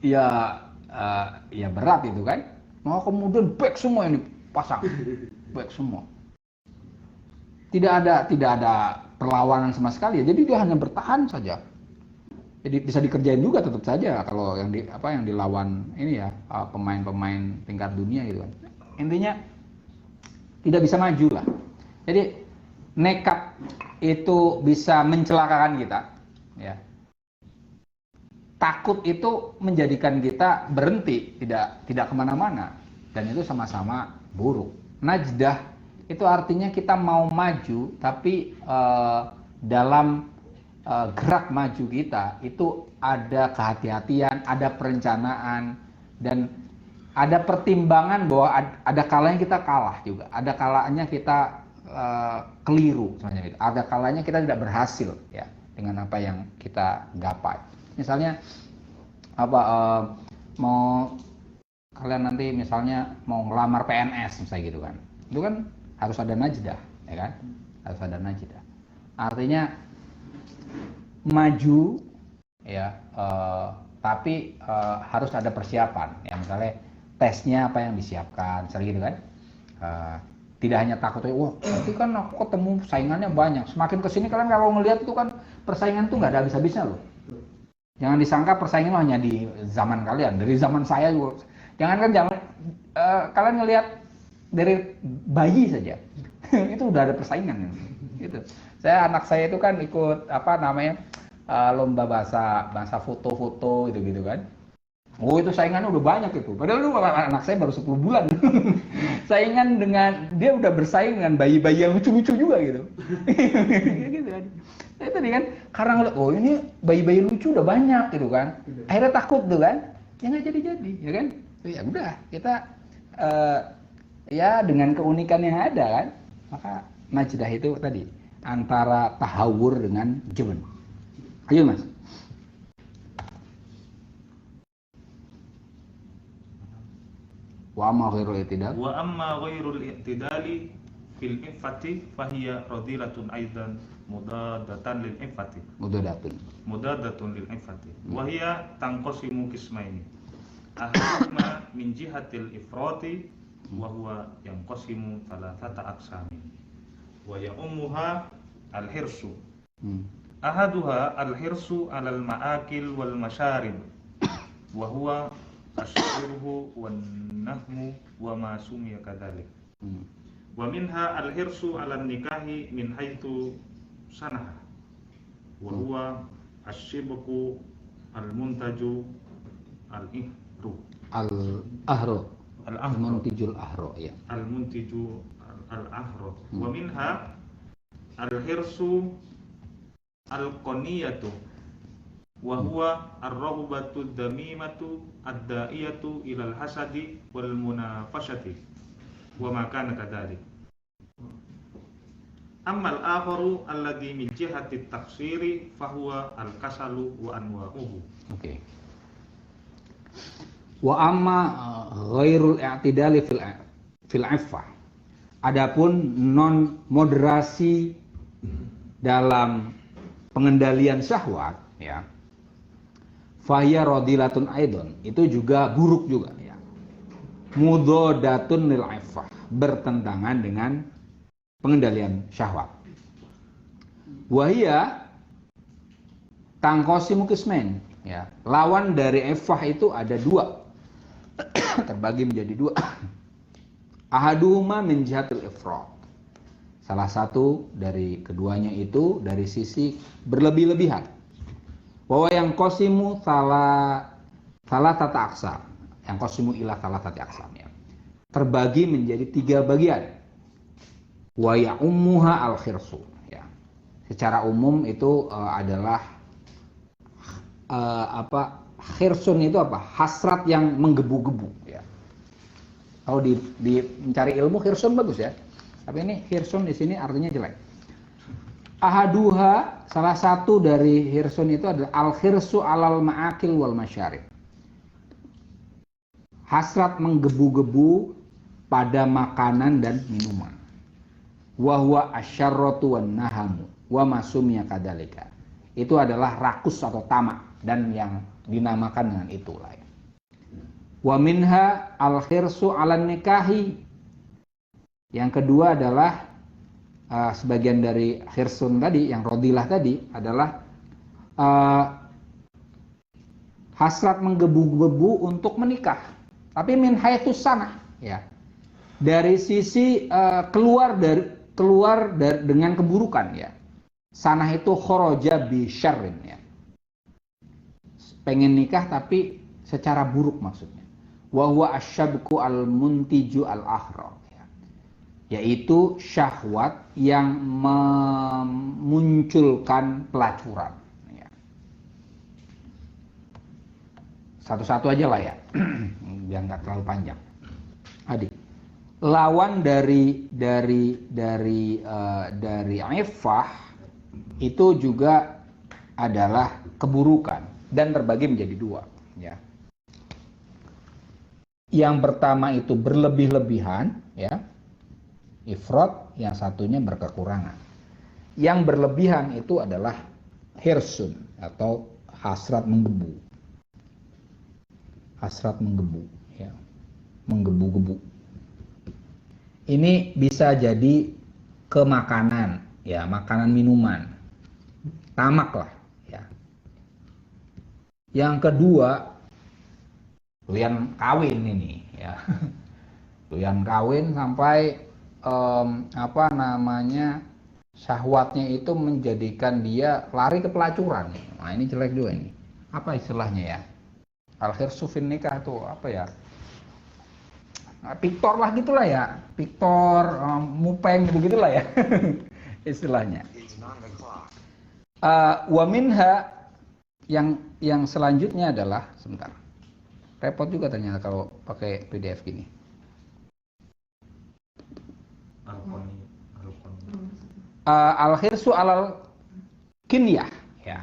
Ya berat itu kan. Mau kemudian back semua ini pasang, back semua. Tidak ada perlawanan sama sekali. Jadi dia hanya bertahan saja. Jadi bisa dikerjain juga tetap saja kalau yang dilawan ini ya pemain-pemain tingkat dunia gitu kan. Intinya tidak bisa maju lah. Jadi nekat itu bisa mencelakakan kita, ya. Takut itu menjadikan kita berhenti, tidak kemana-mana, dan itu sama-sama buruk. Najdah itu artinya kita mau maju, tapi dalam gerak maju kita itu ada kehati-hatian, ada perencanaan, dan ada pertimbangan bahwa ada kalanya kita kalah juga, ada kalanya kita keliru sebenarnya. Ada kalanya kita tidak berhasil ya dengan apa yang kita gapai. Misalnya mau kalian nanti misalnya mau ngelamar PNS misalnya gitu kan, itu kan harus ada najdah, ya kan? Harus ada najdah. Artinya maju ya, tapi harus ada persiapan ya, misalnya tesnya apa yang disiapkan misalnya gitu kan. Tidak hanya takut, wah nanti kan aku ketemu saingannya banyak. Semakin kesini kalian kalau ngelihat itu kan persaingan tuh nggak ada habis-habisnya loh. Jangan disangka persaingan hanya di zaman kalian, dari zaman saya juga. Jangan kalian ngelihat dari bayi saja, itu udah ada persaingan. Gitu. Anak saya itu kan ikut lomba bahasa foto-foto gitu kan. Oh itu saingannya udah banyak itu. Padahal lu anak saya baru 10 bulan. Saingan dengan dia udah bersaing dengan bayi-bayi yang lucu-lucu juga gitu. Gitu kan. Nah, itu kan karena ngeliat, oh ini bayi-bayi lucu udah banyak gitu kan. Akhirnya takut tuh kan. Ya nggak jadi-jadi, ya kan. Ya udah kita ya dengan keunikan yang ada kan. Maka najdah itu tadi antara tahawur dengan jubun. Ayo Mas. Wa amma ghairul i'tidal.
Wa amma ghairul i'tidali fil iffati fahiya radilatun aidan mudadatan lil iffati. Mudadatun lil iffati. Wa hiya tanqasimu qismaini. Ahaduhuma min jihatil ifrati wa huwa yanqasimu thalathata aqsamin. Wa ya'ummuha al-hirsu. Ahaduha al-hirsu 'alal ma'akil wal masharib. Wa huwa asyurhu wan nahmu wa ma sumiya kadzalik. Wa minha al-hirsu 'alan nikahi min haitsu sanaha. Wa huwa asyibku al-muntaju al-ihru.
Al-ahru. Al-muntijul ahru ya.
Al-muntiju al-ahru. Wa minha al-hirsu al-qaniyatu. Wa huwa ar-rahbatu damimatu ad-da'iyatu ilal hasadi wal munafasati wa ma kana kadzalik. Amma al-akharu alladhi min jihati at-taqsiri fa huwa al-kasalu wa anwa'uhu.
Oke. Wa amma ghairul i'tidali fil iffah. Adapun non moderasi dalam pengendalian syahwat ya. Fahiya radilatun aidon, itu juga buruk juga ya. Mudhodatun lil iffah, bertentangan dengan pengendalian syahwat. Wahia tangqasimu qismain ya. Lawan dari iffah itu ada dua. Terbagi menjadi dua. Ahaduhuma min jihatil ifrat. Salah satu dari keduanya itu dari sisi berlebih-lebihan. Bahwa yang qasimu salah tata aksa, yang qasimu ila salah tata aksa ya. Terbagi menjadi 3 bagian. Wa ya'ummuha al-khirsu ya. Secara umum itu adalah khirsun itu apa? Hasrat yang menggebu-gebu ya. Kalau di mencari ilmu khirsun bagus ya. Tapi ini khirsun di sini artinya jelek. Ahaduha, salah satu dari hirsun itu adalah al-khirsu alal ma'akil wal masyarib. Hasrat menggebu-gebu pada makanan dan minuman. Wa huwa asyarratu wan nahamu wa masumya kadalika. Itu adalah rakus atau tamak dan yang dinamakan dengan itulah. Wa minha al-khirsu 'alan nikahi. Yang kedua adalah sebagian dari khirsun tadi, yang rodilah tadi adalah hasrat menggebu-gebu untuk menikah. Tapi min haitsus sana, ya. Dari sisi keluar dengan keburukan, ya. Sanah itu kharaja bi syarrin, ya. Pengen nikah tapi secara buruk maksudnya. Wa huwa asyabku al-muntiju al-akhra. Yaitu syahwat yang memunculkan pelacuran. Satu-satu aja lah ya, biar nggak terlalu panjang. Adik, lawan dari iffah itu juga adalah keburukan dan terbagi menjadi 2. Ya. Yang pertama itu berlebih-lebihan, ya. Ifrat, yang satunya berkekurangan. Yang berlebihan itu adalah hirsun atau hasrat menggebu. Hasrat menggebu, ya. Menggebu-gebu. Ini bisa jadi ke makanan, ya, makanan minuman. Tamak lah, ya. Yang kedua, doyan kawin ini, ya. Doyan kawin sampai syahwatnya itu menjadikan dia lari ke pelacuran. Nah, ini jelek juga ini. Apa istilahnya ya? Al-khirsu fin nikah tuh apa ya? Piktor lah gitulah ya. Piktor, mupeng gitu-gitulah ya. Istilahnya. Wa minha, yang selanjutnya adalah, sebentar. Repot juga ternyata kalau pakai PDF gini. Al-khirsu alal kinyah, ya.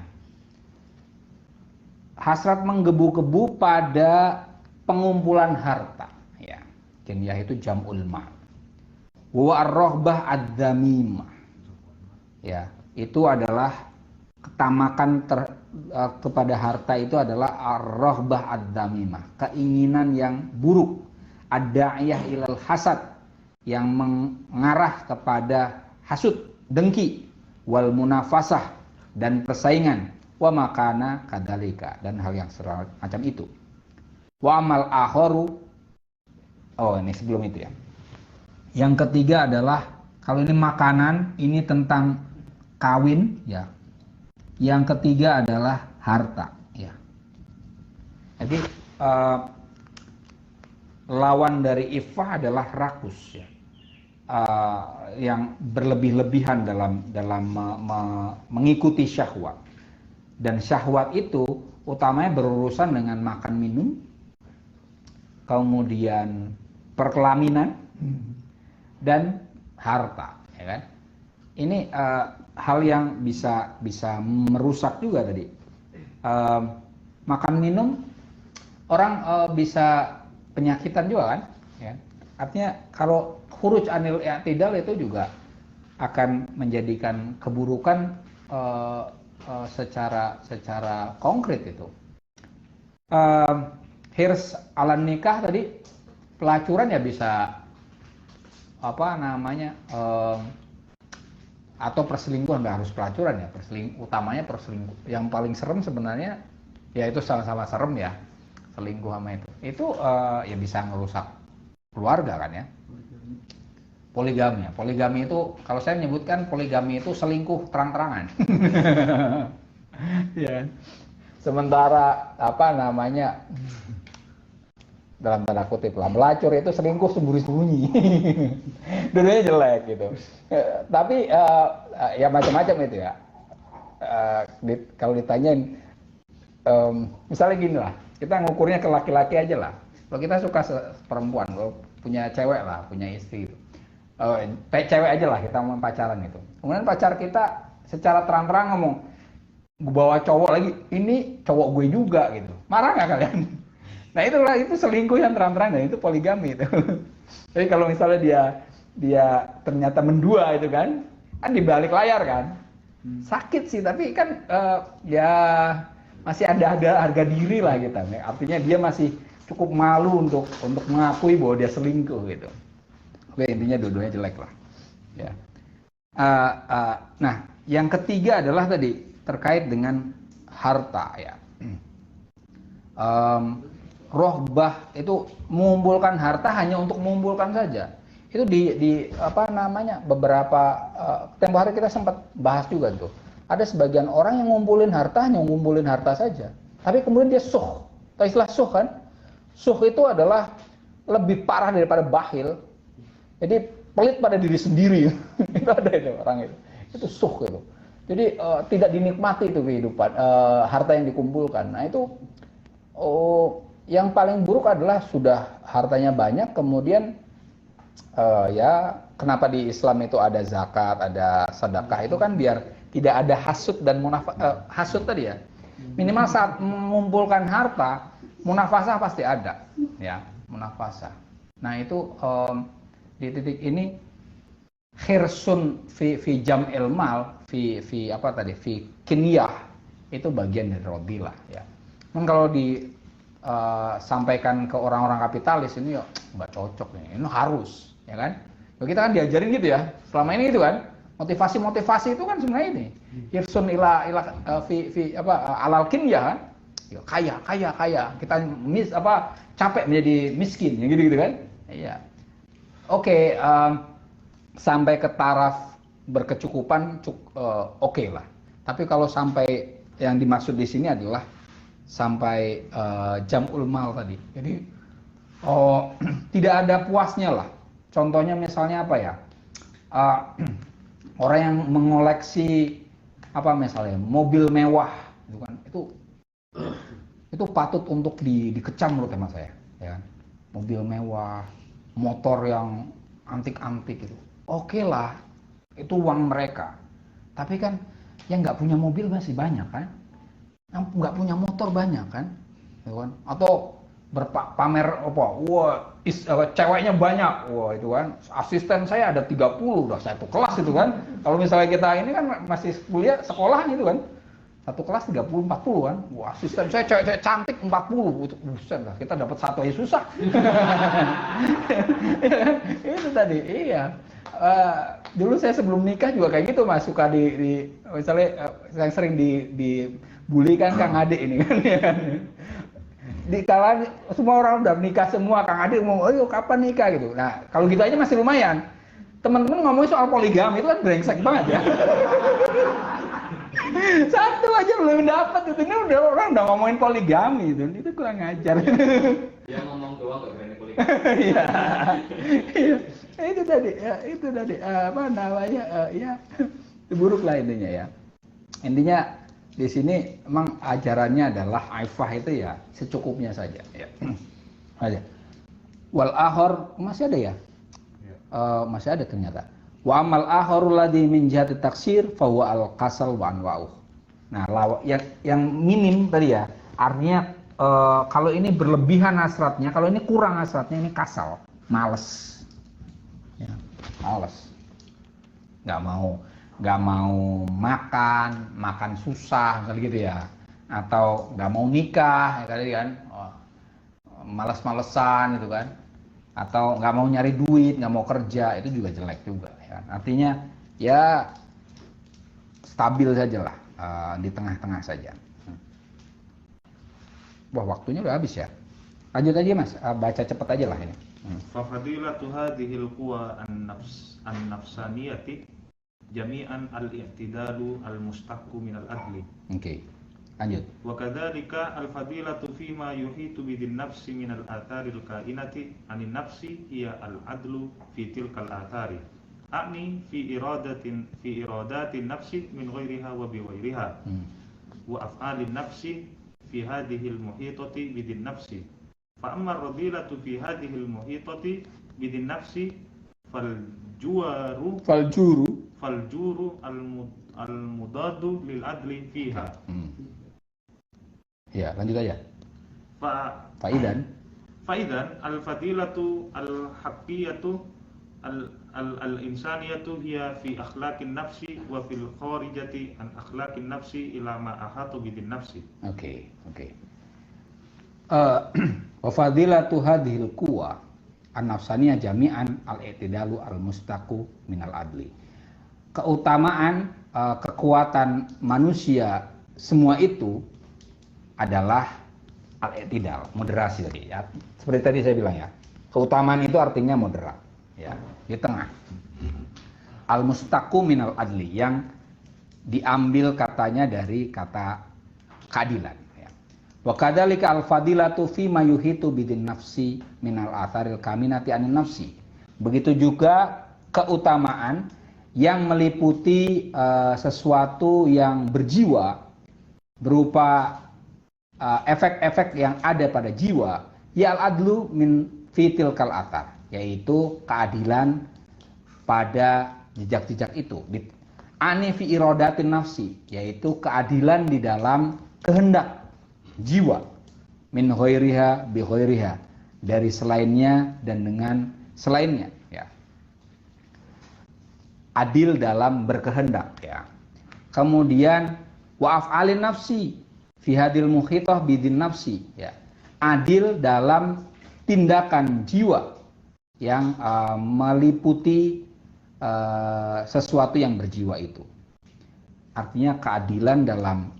Hasrat menggebu-gebu pada pengumpulan harta, ya. Kinyah itu jam'ul mal. Wa ar-raghbah ad-damimah. Ya, itu adalah ketamakan kepada harta itu adalah ar-raghbah ad-damimah, keinginan yang buruk, ad-da'iyah ilal hasad, yang mengarah kepada hasud, dengki, wal munafasah, dan persaingan, wa makana kadalika, dan hal yang semacam itu. Wa amal akharu, ini sebelum itu ya. Yang ketiga adalah, kalau ini makanan, ini tentang kawin, ya. Yang ketiga adalah harta, ya. Jadi lawan dari iffah adalah rakus, ya. Yang berlebih-lebihan dalam mengikuti syahwat. Dan syahwat itu utamanya berurusan dengan makan minum, kemudian perkelaminan, dan harta, ya kan? Ini hal yang bisa merusak juga tadi. Makan minum, orang bisa penyakitan juga kan? Ya. Artinya kalau khuruj anil i'tidal itu juga akan menjadikan keburukan secara konkret itu. hirs ala nikah tadi, pelacuran ya bisa apa namanya, atau perselingkuhan, nggak harus pelacuran ya, utamanya perselingkuh. Yang paling serem sebenarnya ya itu sama-sama serem ya, selingkuh sama itu ya bisa ngerusak keluarga kan ya. Poligami itu kalau saya menyebutkan poligami itu selingkuh terang-terangan. Ya. Sementara apa namanya, dalam tanda kutip lah, pelacur itu selingkuh sembunyi-sembunyi. Dulunya jelek gitu. Tapi ya macam-macam itu ya. Kalau ditanyain, misalnya gini lah, kita ngukurnya ke laki-laki aja lah. Kalau kita suka perempuan, kalau punya cewek lah, punya istri gitu. Cewek aja lah, kita mau pacaran gitu. Kemudian pacar kita secara terang-terang ngomong, gue bawa cowok lagi, ini cowok gue juga gitu. Marah nggak kalian? Nah itu selingkuh yang terang-terang, dan itu poligami itu. Jadi kalau misalnya dia ternyata mendua itu kan di balik layar kan, sakit sih, tapi kan ya masih ada harga diri lah kita. Artinya dia masih cukup malu untuk mengakui bahwa dia selingkuh gitu. Oke, intinya dua-duanya jelek lah. Ya. Nah, yang ketiga adalah tadi terkait dengan harta ya. Rohbah itu mengumpulkan harta hanya untuk mengumpulkan saja. Itu di apa namanya, beberapa tempo hari kita sempat bahas juga tuh. Ada sebagian orang yang ngumpulin harta hanya ngumpulin harta saja. Tapi kemudian dia suh. Tahu istilah suh kan? Suh itu adalah lebih parah daripada bakhil. Jadi pelit pada diri sendiri. Itu ada itu orang itu. Itu suh gitu. Jadi tidak dinikmati itu kehidupan, harta yang dikumpulkan. Nah itu yang paling buruk adalah sudah hartanya banyak, kemudian ya kenapa di Islam itu ada zakat, ada sedekah, itu kan biar tidak ada hasud dan hasud tadi ya. Minimal saat mengumpulkan harta, munafasah pasti ada, ya munafasah. Nah itu di titik ini khirsun fi jam'il mal fi apa tadi, fi kinyah, itu bagian dari rodilah ya. Kalau sampaikan ke orang-orang kapitalis ini ya nggak cocok nih, ini harus ya kan. Kita kan diajarin gitu ya selama ini gitu kan, motivasi itu kan sebenarnya ini khirsun ila fi apa alal kinyah kan, ya, kaya kita capek menjadi miskin ya gitu kan. Iya. Oke, sampai ke taraf berkecukupan oke lah. Tapi kalau sampai yang dimaksud di sini adalah sampai jam'ul mal tadi. Jadi tidak ada puasnya lah. Contohnya misalnya apa ya? Orang yang mengoleksi apa misalnya mobil mewah gitu kan. Itu patut untuk dikecam menurut teman saya, ya kan? Mobil mewah, motor yang antik-antik gitu. Oke lah, itu uang mereka. Tapi kan yang nggak punya mobil masih banyak kan, yang nggak punya motor banyak kan, gitu kan? Atau berpamer apa? Wah, ceweknya banyak, wah itu kan. Asisten saya ada 30, udah satu kelas itu kan. Kalau misalnya kita ini kan masih kuliah sekolah gitu kan, satu kelas 30-40 kan. Wah, asisten saya cewek cantik 40, itu buset lah, kita dapat satu aja susah. Itu tadi, iya. Dulu saya sebelum nikah juga kayak gitu mas, suka misalnya yang sering dibully kan Kang Ade ini kan ya. Di kala semua orang udah nikah semua, Kang Ade ngomong, "Oh, kapan nikah?" gitu. Nah, kalau gitu aja masih lumayan. Teman-teman ngomongin soal poligami itu kan brengsek banget ya. Satu aja belum dapat itu, ini orang udah ngomongin poligami itu kurang ajar.
Dia ngomong doang gak berani poligami.
Iya. Itu tadi apa namanya, ya buruk lah intinya ya. Intinya di sini emang ajarannya adalah aifah itu ya secukupnya saja ya. Aja. Wal akhar masih ada ya? Masih ada ternyata. Wa amal akharul ladzi min jihati taksir fa huwa al kasal wa anwa'uh. Nah, yang minim tadi ya, artinya kalau ini berlebihan hasratnya, kalau ini kurang hasratnya, ini kasal, males. Ya, males. Nggak mau makan susah, misalnya gitu ya. atau nggak mau nikah ya tadi kan, malas-malesan gitu kan, atau nggak mau nyari duit, nggak mau kerja, itu juga jelek juga ya kan? Artinya ya stabil saja lah, di tengah-tengah saja. Wah, waktunya udah habis ya. Lanjut aja Mas, baca cepet aja lah ini.
Fafadilatu hadhil quwa an-nafsaniyati jami'an al-i'tidalu al-mustaqqu min al-adli.
Oke, lanjut.
Wa kadzalika al-fadilatu fima yuhitu bidin nafsi min al-atharil kainati anin nafsi hiya al-adlu fi tilkal athari. A'ni fi iradatin nafsi min ghairiha wa bi ghairiha. Wa af'alin nafsi fi hadhil muhitati bidin nafsi. Fa amma ar-radilatu fi hadhil muhitati bidin nafsi faljuru al-mudadu lil adli fiha.
Ya, lanjut aja. Faidan
al-fadilatu al-haqqiyatu al-insaniyatu hiya fi akhlaqin nafsi wa fil kharijati an akhlaqin nafsi ila ma ahatu bidin nafsi.
Oke. Wa fadilatu hadhil quwa an-nafsaniyah jami'an al-i'tidalu al-mustaqu minal adli. Keutamaan kekuatan manusia semua itu adalah al-i'tidal, moderasi tadi ya. Seperti tadi saya bilang ya. Keutamaan itu artinya moderat ya, di tengah. Al-mustaqu minal adli, yang diambil katanya dari kata keadilan. Wa kadzalika al-fadilatu fi ma yuhitu bidin nafsi minal atharil kaminati anin nafsi. Begitu juga keutamaan yang meliputi sesuatu yang berjiwa berupa efek-efek yang ada pada jiwa, ya al-adlu min fitil kal athar, yaitu keadilan pada jejak-jejak itu. Ani fi iradatin nafsi, yaitu keadilan di dalam kehendak jiwa, min ghairiha bi ghairiha, dari selainnya dan dengan selainnya ya. Adil dalam berkehendak ya. Kemudian wa af'alin nafsi fi hadil muhitah bidin nafsi ya. Adil dalam tindakan jiwa yang meliputi sesuatu yang berjiwa itu. Artinya keadilan dalam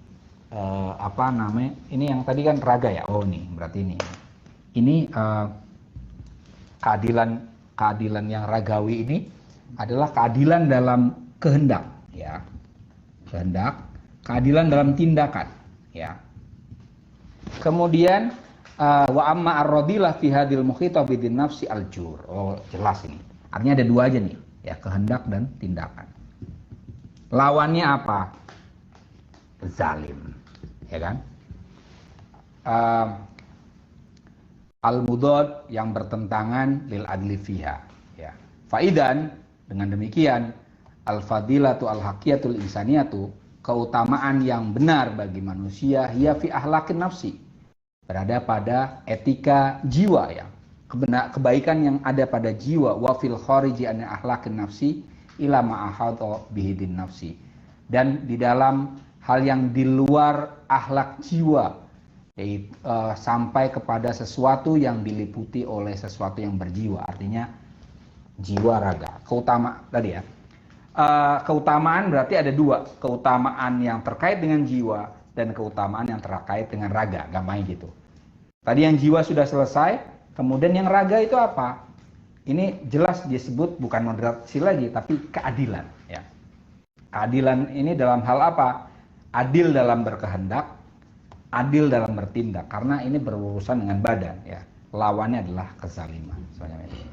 ini yang tadi kan raga ya. Oh nih, berarti ini keadilan yang ragawi ini adalah keadilan dalam kehendak ya. Keadilan dalam tindakan ya. Kemudian wa amma ar-radilah fi hadil mukhita bidin nafsi al-jur. Oh, jelas ini. Artinya ada dua aja nih, ya, kehendak dan tindakan. Lawannya apa? Zalim. Ya kan? Al-mudad, yang bertentangan lil adli fiha ya. Faidan, dengan demikian al-fadilatu al-haqiyatul insaniyatu, keutamaan yang benar bagi manusia, hiya fi ahlaqin nafsi, berada pada etika jiwa ya. Kebaikan yang ada pada jiwa, wa fil khariji an ahlaqin nafsi ila ma ahata bihidin nafsi, dan di dalam hal yang di luar akhlak jiwa, yaitu sampai kepada sesuatu yang diliputi oleh sesuatu yang berjiwa, artinya jiwa raga. Tadi ya, keutamaan berarti ada dua, keutamaan yang terkait dengan jiwa dan keutamaan yang terkait dengan raga, gampangnya gitu. Tadi yang jiwa sudah selesai, kemudian yang raga itu apa? Ini jelas disebut bukan moderasi lagi, tapi keadilan ya. Keadilan ini dalam hal apa? Adil dalam berkehendak, adil dalam bertindak, karena ini berurusan dengan badan ya. Lawannya adalah kezaliman.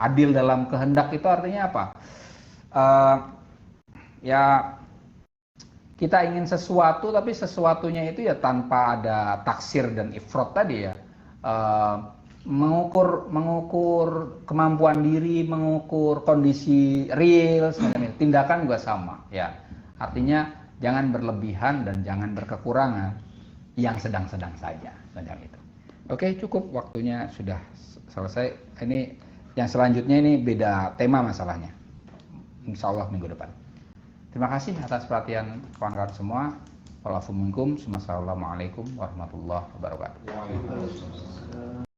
Adil dalam kehendak itu artinya apa? Ya, kita ingin sesuatu, tapi sesuatunya itu ya tanpa ada taksir dan ifrat tadi ya. Mengukur kemampuan diri, mengukur kondisi real, tindakan juga sama ya. Artinya jangan berlebihan dan jangan berkekurangan, yang sedang-sedang saja, sedang itu. Oke, cukup, waktunya sudah selesai. Ini yang selanjutnya ini beda tema masalahnya. Insya Allah minggu depan. Terima kasih atas perhatian kawan-kawan semua. Wa'alaikum minkum. Wassalamualaikum warahmatullahi wabarakatuh.
Waalaikumsalam.